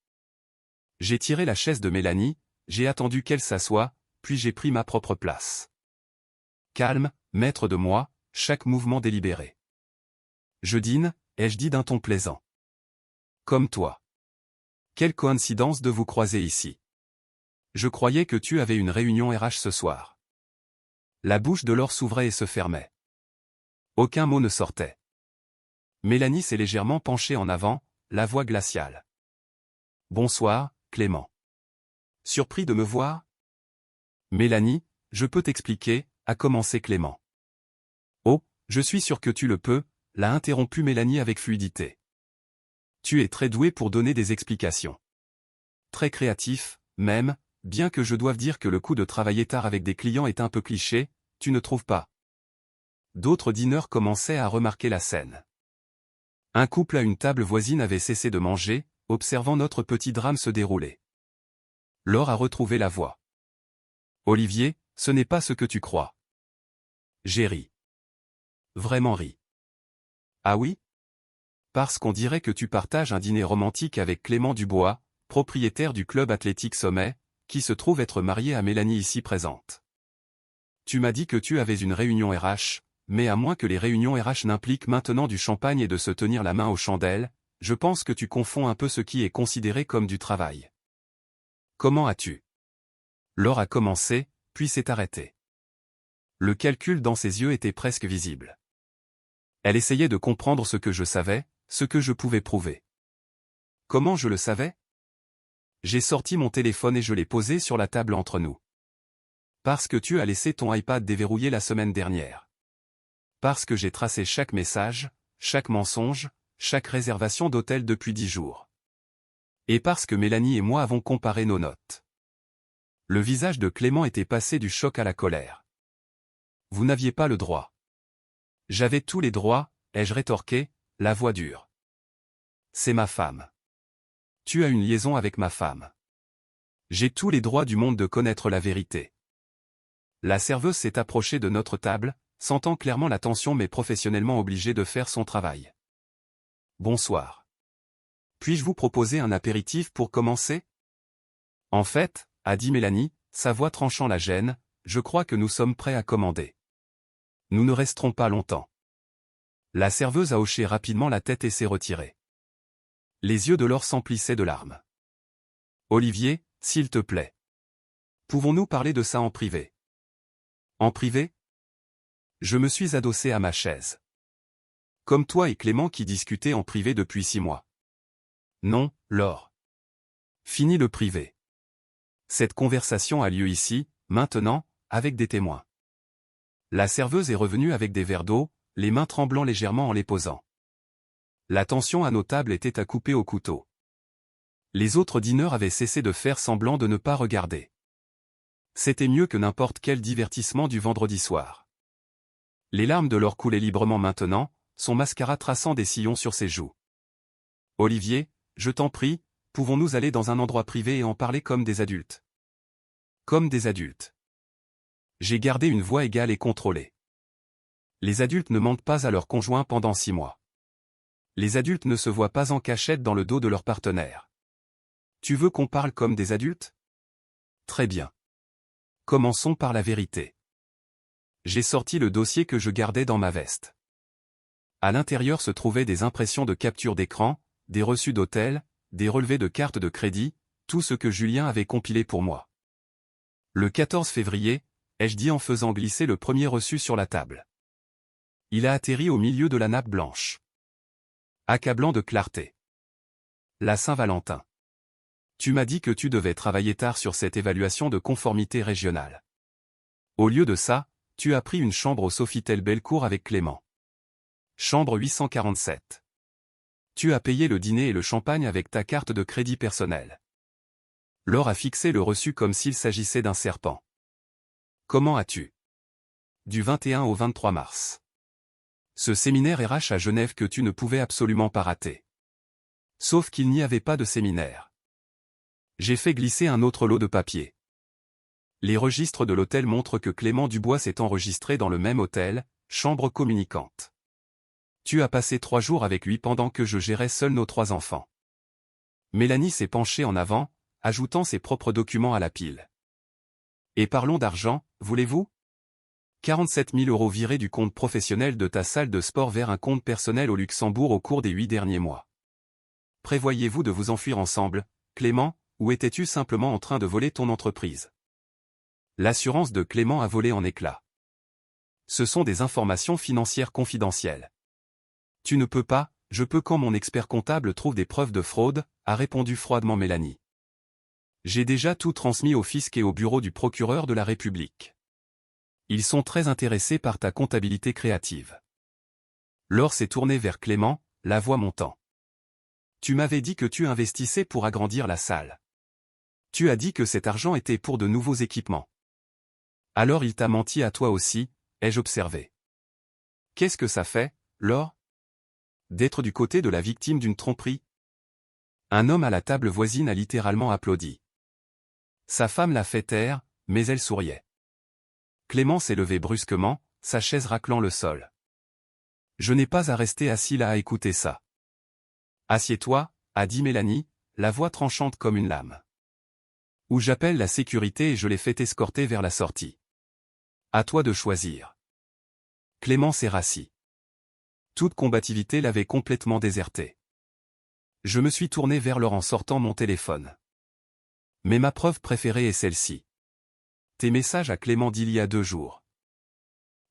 J'ai tiré la chaise de Mélanie, j'ai attendu qu'elle s'assoie, puis j'ai pris ma propre place. Calme, maître de moi, chaque mouvement délibéré. Je dîne, ai-je dit d'un ton plaisant. Comme toi. Quelle coïncidence de vous croiser ici. Je croyais que tu avais une réunion RH ce soir. La bouche de Laure s'ouvrait et se fermait. Aucun mot ne sortait. Mélanie s'est légèrement penchée en avant, la voix glaciale. Bonsoir, Clément. Surpris de me voir? Mélanie, je peux t'expliquer, a commencé Clément. Oh, je suis sûr que tu le peux, l'a interrompu Mélanie avec fluidité. Tu es très doué pour donner des explications. Très créatif, même, bien que je doive dire que le coup de travailler tard avec des clients est un peu cliché, tu ne trouves pas? D'autres dîneurs commençaient à remarquer la scène. Un couple à une table voisine avait cessé de manger, observant notre petit drame se dérouler. Laure a retrouvé la voix. Olivier, ce n'est pas ce que tu crois. J'ai ri. Vraiment ri. Ah oui? Parce qu'on dirait que tu partages un dîner romantique avec Clément Dubois, propriétaire du club athlétique Sommet, qui se trouve être marié à Mélanie ici présente. Tu m'as dit que tu avais une réunion RH, mais à moins que les réunions RH n'impliquent maintenant du champagne et de se tenir la main aux chandelles, je pense que tu confonds un peu ce qui est considéré comme du travail. Comment as-tu? Laure a commencé, puis s'est arrêtée. Le calcul dans ses yeux était presque visible. Elle essayait de comprendre ce que je savais, ce que je pouvais prouver. Comment je le savais? J'ai sorti mon téléphone et je l'ai posé sur la table entre nous. Parce que tu as laissé ton iPad déverrouillé la semaine dernière. Parce que j'ai tracé chaque message, chaque mensonge, chaque réservation d'hôtel depuis 10 jours. Et parce que Mélanie et moi avons comparé nos notes. Le visage de Clément était passé du choc à la colère. Vous n'aviez pas le droit. J'avais tous les droits, ai-je rétorqué, la voix dure. C'est ma femme. Tu as une liaison avec ma femme. J'ai tous les droits du monde de connaître la vérité. La serveuse s'est approchée de notre table, sentant clairement la tension mais professionnellement obligée de faire son travail. Bonsoir. Puis-je vous proposer un apéritif pour commencer? En fait, a dit Mélanie, sa voix tranchant la gêne, je crois que nous sommes prêts à commander. Nous ne resterons pas longtemps. La serveuse a hoché rapidement la tête et s'est retirée. Les yeux de Laure s'emplissaient de larmes. Olivier, s'il te plaît. Pouvons-nous parler de ça en privé? En privé? Je me suis adossé à ma chaise. Comme toi et Clément qui discutaient en privé depuis 6 mois. Non, Laure. Fini le privé. Cette conversation a lieu ici, maintenant, avec des témoins. La serveuse est revenue avec des verres d'eau, les mains tremblant légèrement en les posant. La tension à nos tables était à couper au couteau. Les autres dîneurs avaient cessé de faire semblant de ne pas regarder. C'était mieux que n'importe quel divertissement du vendredi soir. Les larmes de Laure coulaient librement maintenant, son mascara traçant des sillons sur ses joues. Olivier, je t'en prie, pouvons-nous aller dans un endroit privé et en parler comme des adultes? Comme des adultes. J'ai gardé une voix égale et contrôlée. Les adultes ne mentent pas à leur conjoint pendant 6 mois. Les adultes ne se voient pas en cachette dans le dos de leur partenaire. Tu veux qu'on parle comme des adultes? Très bien. Commençons par la vérité. J'ai sorti le dossier que je gardais dans ma veste. À l'intérieur se trouvaient des impressions de capture d'écran, des reçus d'hôtel, des relevés de cartes de crédit, tout ce que Julien avait compilé pour moi. Le 14 février, ai-je dit en faisant glisser le premier reçu sur la table. Il a atterri au milieu de la nappe blanche. Accablant de clarté. La Saint-Valentin. Tu m'as dit que tu devais travailler tard sur cette évaluation de conformité régionale. Au lieu de ça, tu as pris une chambre au Sofitel Bellecour avec Clément. Chambre 847. Tu as payé le dîner et le champagne avec ta carte de crédit personnelle. Laure a fixé le reçu comme s'il s'agissait d'un serpent. Comment as-tu? Du 21 au 23 mars. Ce séminaire RH à Genève que tu ne pouvais absolument pas rater. Sauf qu'il n'y avait pas de séminaire. J'ai fait glisser un autre lot de papier. Les registres de l'hôtel montrent que Clément Dubois s'est enregistré dans le même hôtel, chambre communicante. Tu as passé 3 jours avec lui pendant que je gérais seul nos 3 enfants. Mélanie s'est penchée en avant, ajoutant ses propres documents à la pile. Et parlons d'argent, voulez-vous? 47 000 € virés du compte professionnel de ta salle de sport vers un compte personnel au Luxembourg au cours des 8 derniers mois. Prévoyez-vous de vous enfuir ensemble, Clément, ou étais-tu simplement en train de voler ton entreprise? L'assurance de Clément a volé en éclats. Ce sont des informations financières confidentielles. Tu ne peux pas, je peux quand mon expert comptable trouve des preuves de fraude, a répondu froidement Mélanie. J'ai déjà tout transmis au fisc et au bureau du procureur de la République. Ils sont très intéressés par ta comptabilité créative. Laure s'est tournée vers Clément, la voix montant. Tu m'avais dit que tu investissais pour agrandir la salle. Tu as dit que cet argent était pour de nouveaux équipements. Alors il t'a menti à toi aussi, ai-je observé. Qu'est-ce que ça fait, Laure? D'être du côté de la victime d'une tromperie? Un homme à la table voisine a littéralement applaudi. Sa femme l'a fait taire, mais elle souriait. Clément s'est levé brusquement, sa chaise raclant le sol. Je n'ai pas à rester assis là à écouter ça. Assieds-toi, a dit Mélanie, la voix tranchante comme une lame. Ou j'appelle la sécurité et je les fais escorter vers la sortie. À toi de choisir. Clément s'est rassis. Toute combativité l'avait complètement déserté. Je me suis tourné vers Laure en sortant mon téléphone. Mais ma preuve préférée est celle-ci. Tes messages à Clément d'il y a 2 jours.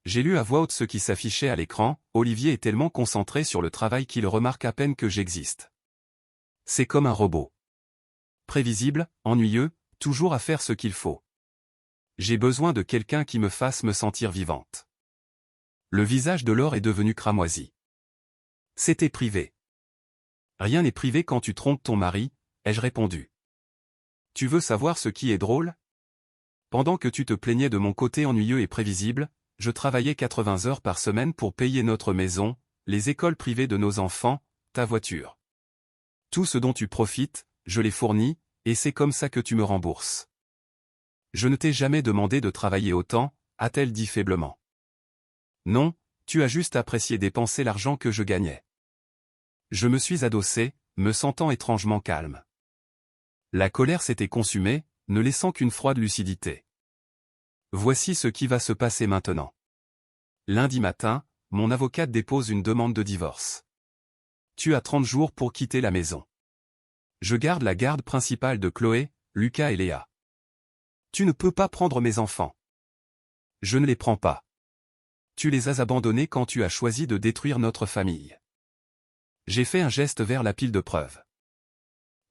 J'ai lu à voix haute ce qui s'affichait à l'écran. Olivier est tellement concentré sur le travail qu'il remarque à peine que j'existe. C'est comme un robot. Prévisible, ennuyeux, toujours à faire ce qu'il faut. J'ai besoin de quelqu'un qui me fasse me sentir vivante. Le visage de Laure est devenu cramoisi. C'était privé. Rien n'est privé quand tu trompes ton mari, ai-je répondu. Tu veux savoir ce qui est drôle? Pendant que tu te plaignais de mon côté ennuyeux et prévisible, je travaillais 80 heures par semaine pour payer notre maison, les écoles privées de nos enfants, ta voiture. Tout ce dont tu profites, je l'ai fourni, et c'est comme ça que tu me rembourses. Je ne t'ai jamais demandé de travailler autant, a-t-elle dit faiblement. Non, tu as juste apprécié dépenser l'argent que je gagnais. Je me suis adossé, me sentant étrangement calme. La colère s'était consumée, ne laissant qu'une froide lucidité. Voici ce qui va se passer maintenant. Lundi matin, mon avocate dépose une demande de divorce. Tu as 30 jours pour quitter la maison. Je garde la garde principale de Chloé, Lucas et Léa. Tu ne peux pas prendre mes enfants. Je ne les prends pas. Tu les as abandonnés quand tu as choisi de détruire notre famille. J'ai fait un geste vers la pile de preuves.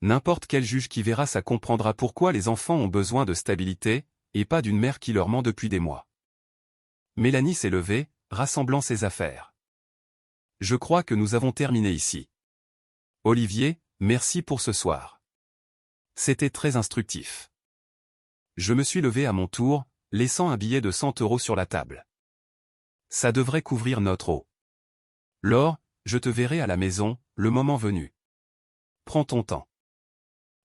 N'importe quel juge qui verra ça comprendra pourquoi les enfants ont besoin de stabilité, et pas d'une mère qui leur ment depuis des mois. Mélanie s'est levée, rassemblant ses affaires. Je crois que nous avons terminé ici. Olivier, merci pour ce soir. C'était très instructif. Je me suis levé à mon tour, laissant un billet de 100 € sur la table. Ça devrait couvrir notre eau. Laure, je te verrai à la maison, le moment venu. Prends ton temps.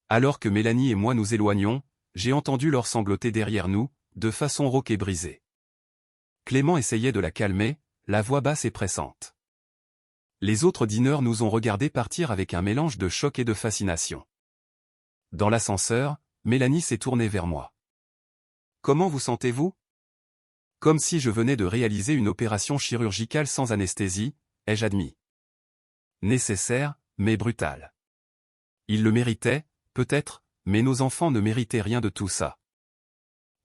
Alors que Mélanie et moi nous éloignons, j'ai entendu Laure sangloter derrière nous, de façon rauque et brisée. Clément essayait de la calmer, la voix basse et pressante. Les autres dîneurs nous ont regardés partir avec un mélange de choc et de fascination. Dans l'ascenseur, Mélanie s'est tournée vers moi. Comment vous sentez-vous? Comme si je venais de réaliser une opération chirurgicale sans anesthésie, ai-je admis. Nécessaire, mais brutale. Il le méritait, peut-être, mais nos enfants ne méritaient rien de tout ça.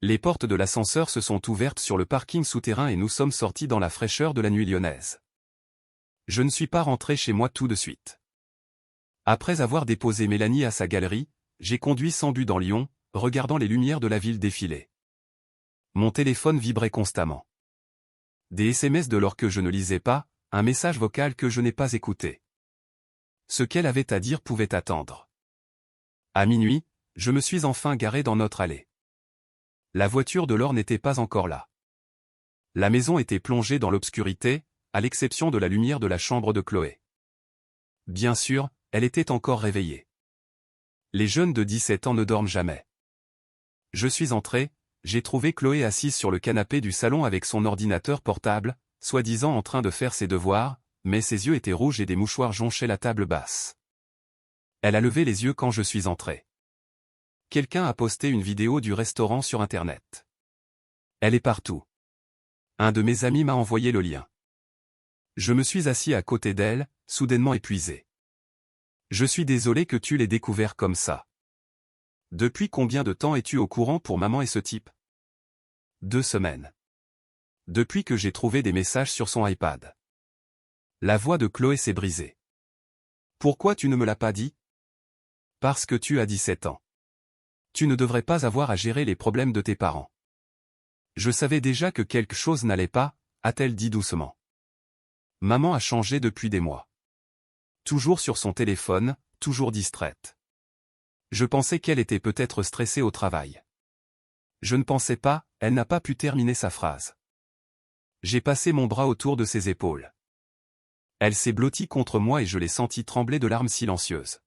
Les portes de l'ascenseur se sont ouvertes sur le parking souterrain et nous sommes sortis dans la fraîcheur de la nuit lyonnaise. Je ne suis pas rentré chez moi tout de suite. Après avoir déposé Mélanie à sa galerie, j'ai conduit sans but dans Lyon, regardant les lumières de la ville défiler. Mon téléphone vibrait constamment. Des SMS de Laure que je ne lisais pas, un message vocal que je n'ai pas écouté. Ce qu'elle avait à dire pouvait attendre. À minuit, je me suis enfin garé dans notre allée. La voiture de Laure n'était pas encore là. La maison était plongée dans l'obscurité, à l'exception de la lumière de la chambre de Chloé. Bien sûr, elle était encore réveillée. Les jeunes de 17 ans ne dorment jamais. Je suis entré, j'ai trouvé Chloé assise sur le canapé du salon avec son ordinateur portable, soi-disant en train de faire ses devoirs, mais ses yeux étaient rouges et des mouchoirs jonchaient la table basse. Elle a levé les yeux quand je suis entré. Quelqu'un a posté une vidéo du restaurant sur Internet. Elle est partout. Un de mes amis m'a envoyé le lien. Je me suis assis à côté d'elle, soudainement épuisé. Je suis désolé que tu l'aies découvert comme ça. Depuis combien de temps es-tu au courant pour maman et ce type? 2 semaines. Depuis que j'ai trouvé des messages sur son iPad. La voix de Chloé s'est brisée. Pourquoi tu ne me l'as pas dit? Parce que tu as 17 ans. Tu ne devrais pas avoir à gérer les problèmes de tes parents. Je savais déjà que quelque chose n'allait pas, a-t-elle dit doucement. Maman a changé depuis des mois. Toujours sur son téléphone, toujours distraite. Je pensais qu'elle était peut-être stressée au travail. Je ne pensais pas, elle n'a pas pu terminer sa phrase. J'ai passé mon bras autour de ses épaules. Elle s'est blottie contre moi et je l'ai sentie trembler de larmes silencieuses.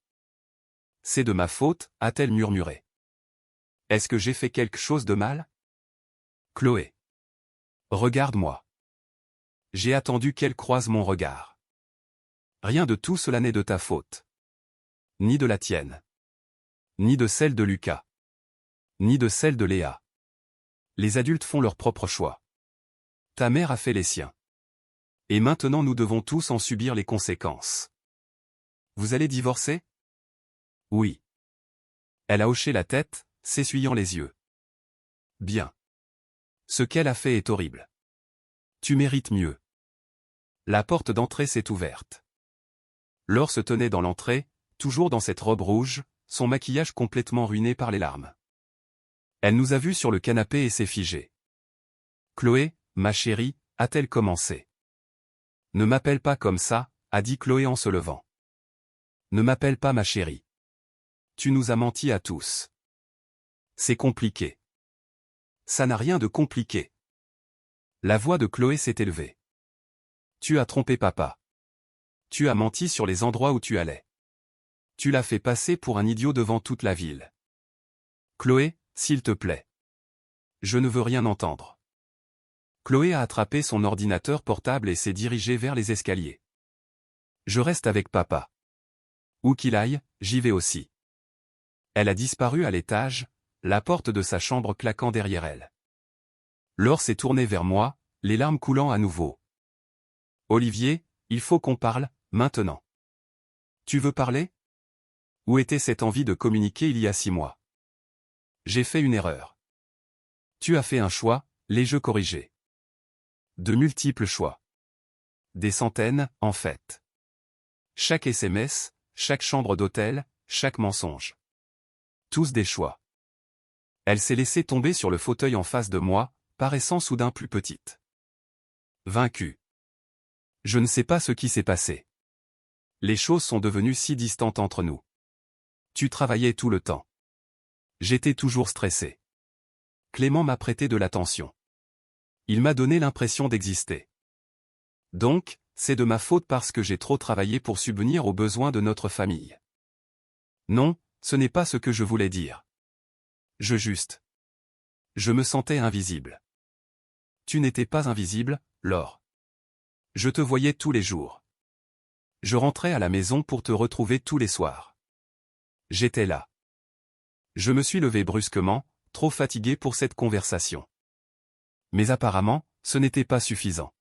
C'est de ma faute, a-t-elle murmuré. Est-ce que j'ai fait quelque chose de mal? Chloé. Regarde-moi. J'ai attendu qu'elle croise mon regard. Rien de tout cela n'est de ta faute. Ni de la tienne. Ni de celle de Lucas. Ni de celle de Léa. Les adultes font leurs propres choix. Ta mère a fait les siens. Et maintenant nous devons tous en subir les conséquences. Vous allez divorcer? Oui. Elle a hoché la tête, s'essuyant les yeux. Bien. Ce qu'elle a fait est horrible. Tu mérites mieux. La porte d'entrée s'est ouverte. Laure se tenait dans l'entrée, toujours dans cette robe rouge, son maquillage complètement ruiné par les larmes. Elle nous a vus sur le canapé et s'est figée. Chloé, ma chérie, a-t-elle commencé? Ne m'appelle pas comme ça, a dit Chloé en se levant. Ne m'appelle pas ma chérie. Tu nous as menti à tous. C'est compliqué. Ça n'a rien de compliqué. La voix de Chloé s'est élevée. Tu as trompé papa. Tu as menti sur les endroits où tu allais. Tu l'as fait passer pour un idiot devant toute la ville. Chloé, s'il te plaît. Je ne veux rien entendre. Chloé a attrapé son ordinateur portable et s'est dirigée vers les escaliers. Je reste avec papa. Où qu'il aille, j'y vais aussi. Elle a disparu à l'étage, la porte de sa chambre claquant derrière elle. Laure s'est tournée vers moi, les larmes coulant à nouveau. Olivier, il faut qu'on parle, maintenant. Tu veux parler? Où était cette envie de communiquer il y a 6 mois? J'ai fait une erreur. Tu as fait un choix, les jeux corrigés. De multiples choix. Des centaines, en fait. Chaque SMS, chaque chambre d'hôtel, chaque mensonge. Tous des choix. Elle s'est laissée tomber sur le fauteuil en face de moi, paraissant soudain plus petite. Vaincue. Je ne sais pas ce qui s'est passé. Les choses sont devenues si distantes entre nous. Tu travaillais tout le temps. J'étais toujours stressé. Clément m'a prêté de l'attention. Il m'a donné l'impression d'exister. Donc, c'est de ma faute parce que j'ai trop travaillé pour subvenir aux besoins de notre famille. Non, ce n'est pas ce que je voulais dire. Je me sentais invisible. Tu n'étais pas invisible, Laure. Je te voyais tous les jours. Je rentrais à la maison pour te retrouver tous les soirs. J'étais là. Je me suis levé brusquement, trop fatigué pour cette conversation. Mais apparemment, ce n'était pas suffisant.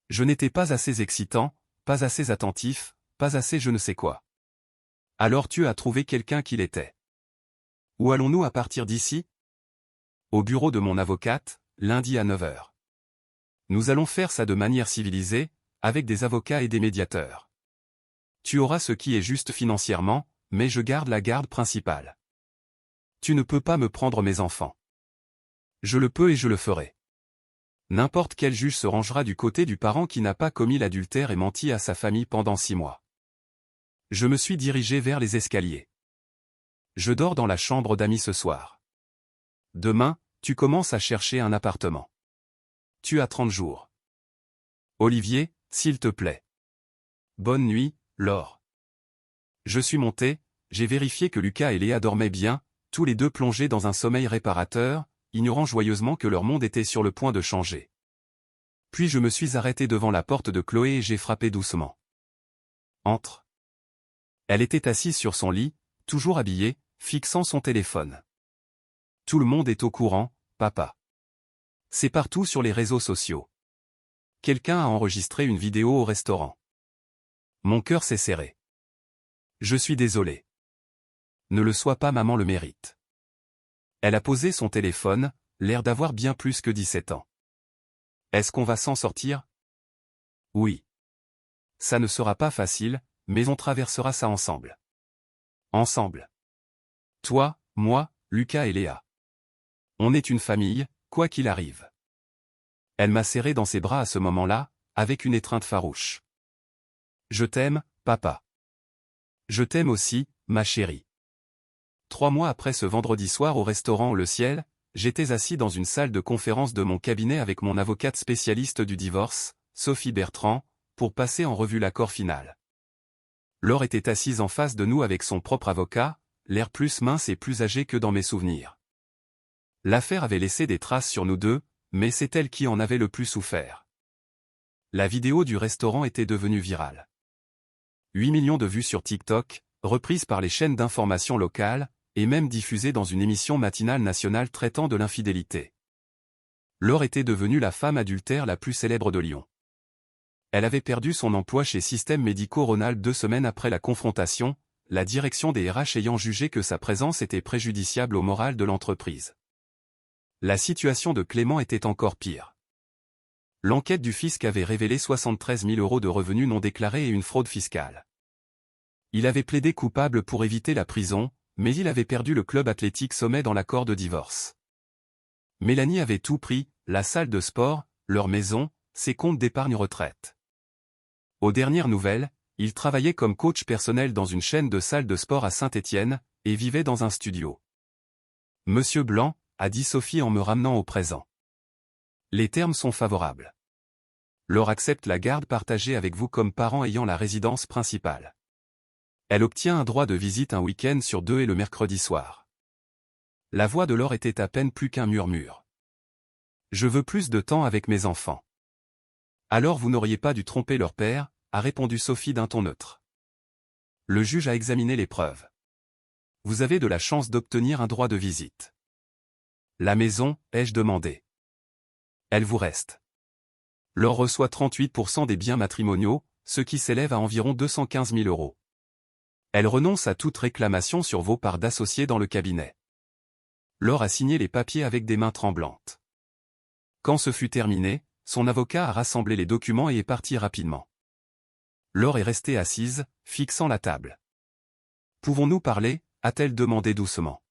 Je n'étais pas assez excitant, pas assez attentif, pas assez je ne sais quoi. Alors tu as trouvé quelqu'un qui l'était. Où allons-nous à partir d'ici? Au bureau de mon avocate, lundi à 9 h. Nous allons faire ça de manière civilisée, avec des avocats et des médiateurs. Tu auras ce qui est juste financièrement, mais je garde la garde principale. Tu ne peux pas me prendre mes enfants. Je le peux et je le ferai. N'importe quel juge se rangera du côté du parent qui n'a pas commis l'adultère et menti à sa famille pendant 6 mois. Je me suis dirigé vers les escaliers. Je dors dans la chambre d'amis ce soir. Demain, tu commences à chercher un appartement. Tu as 30 jours. Olivier, s'il te plaît. Bonne nuit, Laure. Je suis monté, j'ai vérifié que Lucas et Léa dormaient bien, tous les deux plongés dans un sommeil réparateur, ignorant joyeusement que leur monde était sur le point de changer. Puis je me suis arrêté devant la porte de Chloé et j'ai frappé doucement. Entre. Elle était assise sur son lit, toujours habillée, fixant son téléphone. Tout le monde est au courant, papa. C'est partout sur les réseaux sociaux. Quelqu'un a enregistré une vidéo au restaurant. Mon cœur s'est serré. Je suis désolé. Ne le sois pas, maman le mérite. Elle a posé son téléphone, l'air d'avoir bien plus que 17 ans. Est-ce qu'on va s'en sortir? Oui. Ça ne sera pas facile, mais on traversera ça ensemble. Ensemble. Toi, moi, Lucas et Léa. On est une famille, quoi qu'il arrive. Elle m'a serré dans ses bras à ce moment-là, avec une étreinte farouche. Je t'aime, papa. Je t'aime aussi, ma chérie. 3 mois après ce vendredi soir au restaurant Le Ciel, j'étais assis dans une salle de conférence de mon cabinet avec mon avocate spécialiste du divorce, Sophie Bertrand, pour passer en revue l'accord final. Laure était assise en face de nous avec son propre avocat, l'air plus mince et plus âgé que dans mes souvenirs. L'affaire avait laissé des traces sur nous deux, mais c'est elle qui en avait le plus souffert. La vidéo du restaurant était devenue virale. 8 millions de vues sur TikTok, reprise par les chaînes d'information locales, et même diffusée dans une émission matinale nationale traitant de l'infidélité. Laure était devenue la femme adultère la plus célèbre de Lyon. Elle avait perdu son emploi chez Systèmes Médicaux-Rhône-Alpes 2 semaines après la confrontation, la direction des RH ayant jugé que sa présence était préjudiciable au moral de l'entreprise. La situation de Clément était encore pire. L'enquête du fisc avait révélé 73 000 € de revenus non déclarés et une fraude fiscale. Il avait plaidé coupable pour éviter la prison, mais il avait perdu le club athlétique Sommet dans l'accord de divorce. Mélanie avait tout pris, la salle de sport, leur maison, ses comptes d'épargne retraite. Aux dernières nouvelles, il travaillait comme coach personnel dans une chaîne de salles de sport à Saint-Étienne, et vivait dans un studio. Monsieur Blanc, a dit Sophie en me ramenant au présent. Les termes sont favorables. Laure accepte la garde partagée avec vous comme parent ayant la résidence principale. Elle obtient un droit de visite un week-end sur 2 et le mercredi soir. La voix de Laure était à peine plus qu'un murmure. Je veux plus de temps avec mes enfants. Alors vous n'auriez pas dû tromper leur père, a répondu Sophie d'un ton neutre. Le juge a examiné les preuves. Vous avez de la chance d'obtenir un droit de visite. La maison, ai-je demandé. Elle vous reste. Laure reçoit 38% des biens matrimoniaux, ce qui s'élève à environ 215 000 €. Elle renonce à toute réclamation sur vos parts d'associés dans le cabinet. Laure a signé les papiers avec des mains tremblantes. Quand ce fut terminé, son avocat a rassemblé les documents et est parti rapidement. Laure est restée assise, fixant la table. Pouvons-nous parler, a-t-elle demandé doucement.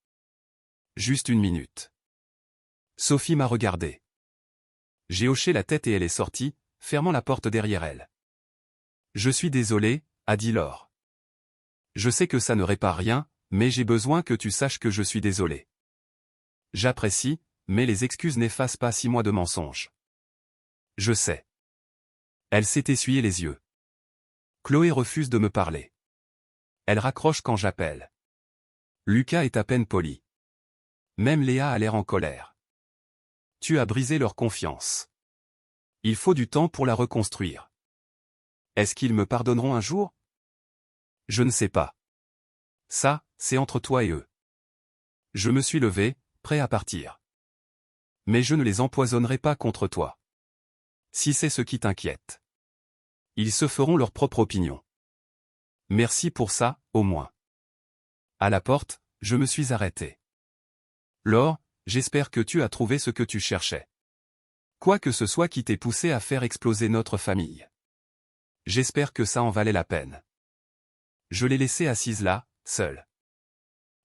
Juste une minute. Sophie m'a regardé. J'ai hoché la tête et elle est sortie, fermant la porte derrière elle. Je suis désolé, a dit Laure. Je sais que ça ne répare rien, mais j'ai besoin que tu saches que je suis désolé. J'apprécie, mais les excuses n'effacent pas 6 mois de mensonges. Je sais. Elle s'est essuyé les yeux. Chloé refuse de me parler. Elle raccroche quand j'appelle. Lucas est à peine poli. Même Léa a l'air en colère. Tu as brisé leur confiance. Il faut du temps pour la reconstruire. Est-ce qu'ils me pardonneront un jour? Je ne sais pas. Ça, c'est entre toi et eux. Je me suis levé, prêt à partir. Mais je ne les empoisonnerai pas contre toi. Si c'est ce qui t'inquiète. Ils se feront leur propre opinion. Merci pour ça, au moins. À la porte, je me suis arrêté. Laure, j'espère que tu as trouvé ce que tu cherchais. Quoi que ce soit qui t'ait poussé à faire exploser notre famille. J'espère que ça en valait la peine. Je l'ai laissée assise là, seule.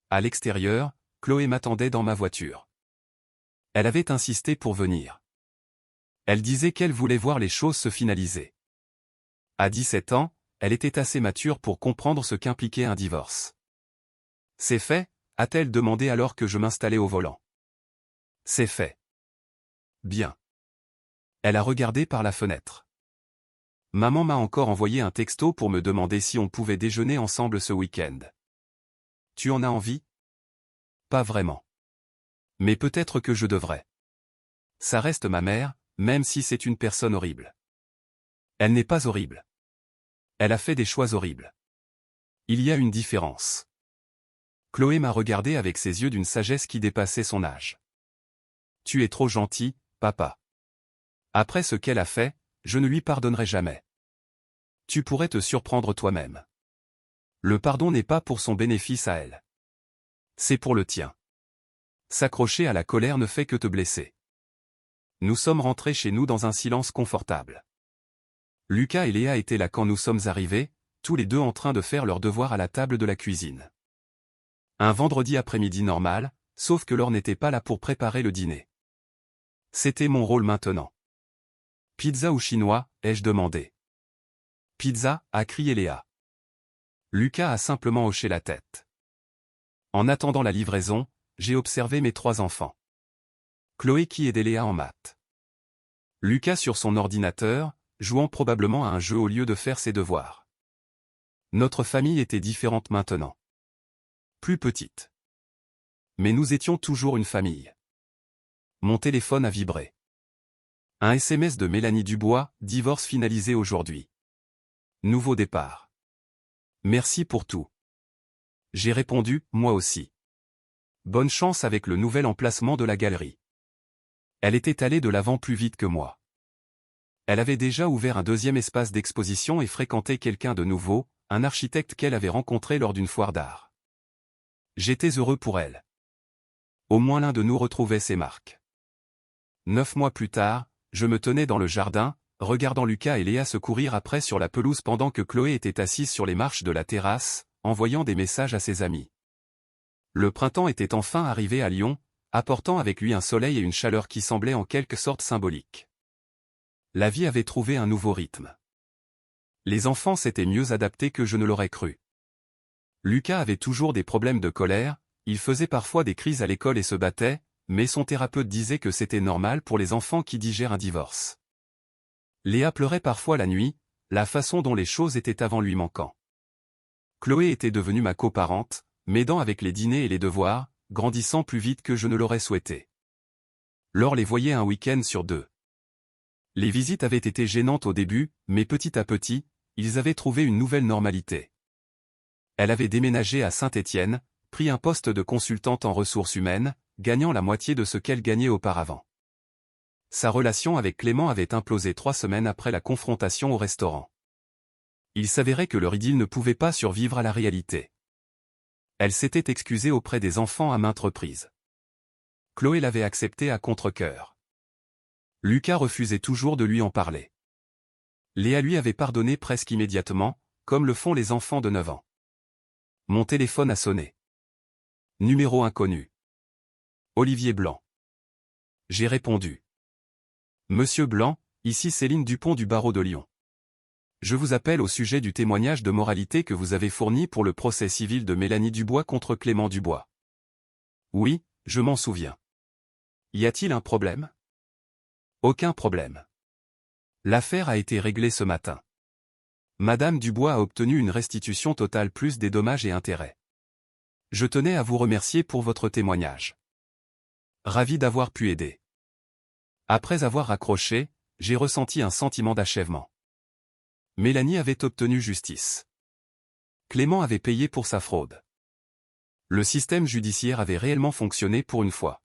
À l'extérieur, Chloé m'attendait dans ma voiture. Elle avait insisté pour venir. Elle disait qu'elle voulait voir les choses se finaliser. À 17 ans, elle était assez mature pour comprendre ce qu'impliquait un divorce. C'est fait, a-t-elle demandé alors que je m'installais au volant. C'est fait. Bien. Elle a regardé par la fenêtre. Maman m'a encore envoyé un texto pour me demander si on pouvait déjeuner ensemble ce week-end. Tu en as envie? Pas vraiment. Mais peut-être que je devrais. Ça reste ma mère, même si c'est une personne horrible. Elle n'est pas horrible. Elle a fait des choix horribles. Il y a une différence. Chloé m'a regardé avec ses yeux d'une sagesse qui dépassait son âge. Tu es trop gentil, papa. Après ce qu'elle a fait, je ne lui pardonnerai jamais. Tu pourrais te surprendre toi-même. Le pardon n'est pas pour son bénéfice à elle. C'est pour le tien. S'accrocher à la colère ne fait que te blesser. Nous sommes rentrés chez nous dans un silence confortable. Lucas et Léa étaient là quand nous sommes arrivés, tous les deux en train de faire leurs devoirs à la table de la cuisine. Un vendredi après-midi normal, sauf que Laure n'était pas là pour préparer le dîner. C'était mon rôle maintenant. Pizza ou chinois, ai-je demandé. Pizza, a crié Léa. Lucas a simplement hoché la tête. En attendant la livraison, j'ai observé mes 3 enfants. Chloé qui aidait Léa en maths. Lucas sur son ordinateur, jouant probablement à un jeu au lieu de faire ses devoirs. Notre famille était différente maintenant. Plus petite. Mais nous étions toujours une famille. Mon téléphone a vibré. Un SMS de Mélanie Dubois, divorce finalisé aujourd'hui. Nouveau départ. Merci pour tout. J'ai répondu, moi aussi. Bonne chance avec le nouvel emplacement de la galerie. Elle était allée de l'avant plus vite que moi. Elle avait déjà ouvert un deuxième espace d'exposition et fréquenté quelqu'un de nouveau, un architecte qu'elle avait rencontré lors d'une foire d'art. J'étais heureux pour elle. Au moins l'un de nous retrouvait ses marques. 9 mois plus tard, je me tenais dans le jardin, regardant Lucas et Léa se courir après sur la pelouse pendant que Chloé était assise sur les marches de la terrasse, envoyant des messages à ses amis. Le printemps était enfin arrivé à Lyon, apportant avec lui un soleil et une chaleur qui semblaient en quelque sorte symboliques. La vie avait trouvé un nouveau rythme. Les enfants s'étaient mieux adaptés que je ne l'aurais cru. Lucas avait toujours des problèmes de colère, il faisait parfois des crises à l'école et se battait, mais son thérapeute disait que c'était normal pour les enfants qui digèrent un divorce. Léa pleurait parfois la nuit, la façon dont les choses étaient avant lui manquant. Chloé était devenue ma coparente, m'aidant avec les dîners et les devoirs, grandissant plus vite que je ne l'aurais souhaité. Laure les voyait un week-end sur 2. Les visites avaient été gênantes au début, mais petit à petit, ils avaient trouvé une nouvelle normalité. Elle avait déménagé à Saint-Étienne, pris un poste de consultante en ressources humaines, gagnant la moitié de ce qu'elle gagnait auparavant. Sa relation avec Clément avait implosé 3 semaines après la confrontation au restaurant. Il s'avérait que leur idylle ne pouvait pas survivre à la réalité. Elle s'était excusée auprès des enfants à maintes reprises. Chloé l'avait accepté à contre-cœur. Lucas refusait toujours de lui en parler. Léa lui avait pardonné presque immédiatement, comme le font les enfants de 9 ans. Mon téléphone a sonné. Numéro inconnu. Olivier Blanc. J'ai répondu. Monsieur Blanc, ici Céline Dupont du barreau de Lyon. Je vous appelle au sujet du témoignage de moralité que vous avez fourni pour le procès civil de Mélanie Dubois contre Clément Dubois. Oui, je m'en souviens. Y a-t-il un problème? Aucun problème. L'affaire a été réglée ce matin. Madame Dubois a obtenu une restitution totale plus des dommages et intérêts. Je tenais à vous remercier pour votre témoignage. Ravi d'avoir pu aider. Après avoir raccroché, j'ai ressenti un sentiment d'achèvement. Mélanie avait obtenu justice. Clément avait payé pour sa fraude. Le système judiciaire avait réellement fonctionné pour une fois.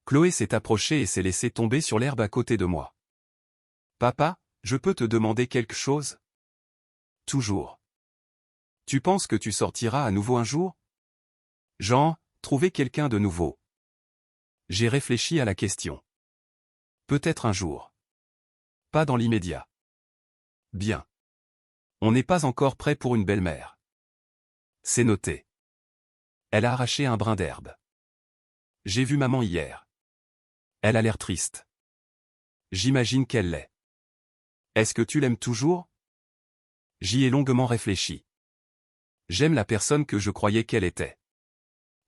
Chloé s'est approchée et s'est laissée tomber sur l'herbe à côté de moi. Papa, je peux te demander quelque chose? Toujours. Tu penses que tu sortiras à nouveau un jour? Jean, trouver quelqu'un de nouveau. J'ai réfléchi à la question. Peut-être un jour. Pas dans l'immédiat. Bien. On n'est pas encore prêt pour une belle-mère. C'est noté. Elle a arraché un brin d'herbe. J'ai vu maman hier. Elle a l'air triste. J'imagine qu'elle l'est. Est-ce que tu l'aimes toujours? J'y ai longuement réfléchi. J'aime la personne que je croyais qu'elle était.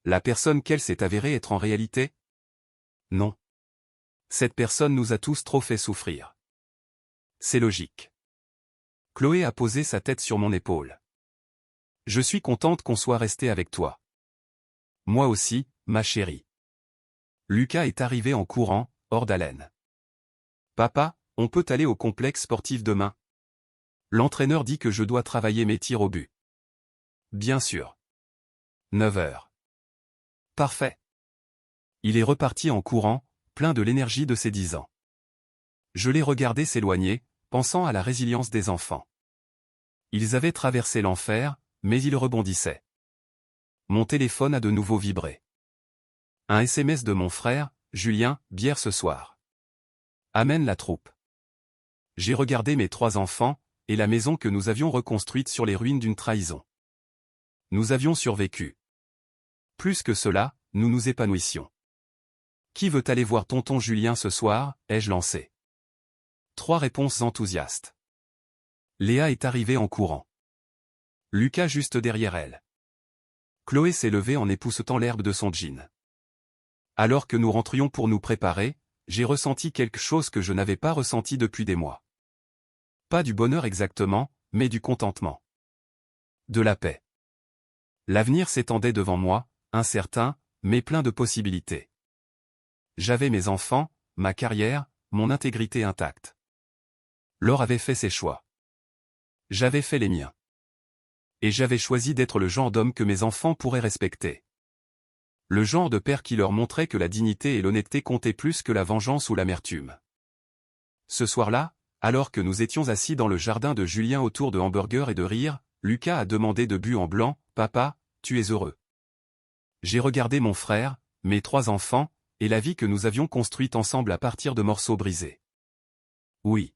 La personne qu'elle s'est avérée être en réalité? Non. Cette personne nous a tous trop fait souffrir. C'est logique. Chloé a posé sa tête sur mon épaule. Je suis contente qu'on soit resté avec toi. Moi aussi, ma chérie. Lucas est arrivé en courant, hors d'haleine. Papa, on peut aller au complexe sportif demain? L'entraîneur dit que je dois travailler mes tirs au but. Bien sûr. 9 heures. Parfait. Il est reparti en courant, plein de l'énergie de ses 10 ans. Je l'ai regardé s'éloigner, pensant à la résilience des enfants. Ils avaient traversé l'enfer, mais ils rebondissaient. Mon téléphone a de nouveau vibré. Un SMS de mon frère, Julien, bière ce soir. Amène la troupe. J'ai regardé mes 3 enfants, et la maison que nous avions reconstruite sur les ruines d'une trahison. Nous avions survécu. Plus que cela, nous nous épanouissions. Qui veut aller voir tonton Julien ce soir, ai-je lancé. 3 réponses enthousiastes. Léa est arrivée en courant. Lucas juste derrière elle. Chloé s'est levée en époussetant l'herbe de son jean. Alors que nous rentrions pour nous préparer, j'ai ressenti quelque chose que je n'avais pas ressenti depuis des mois. Pas du bonheur exactement, mais du contentement. De la paix. L'avenir s'étendait devant moi, incertain, mais plein de possibilités. J'avais mes enfants, ma carrière, mon intégrité intacte. Laure avait fait ses choix. J'avais fait les miens. Et j'avais choisi d'être le genre d'homme que mes enfants pourraient respecter. Le genre de père qui leur montrait que la dignité et l'honnêteté comptaient plus que la vengeance ou l'amertume. Ce soir-là, alors que nous étions assis dans le jardin de Julien autour de hamburgers et de rires, Lucas a demandé de but en blanc, « Papa, tu es heureux ?» J'ai regardé mon frère, mes 3 enfants, et la vie que nous avions construite ensemble à partir de morceaux brisés. Oui.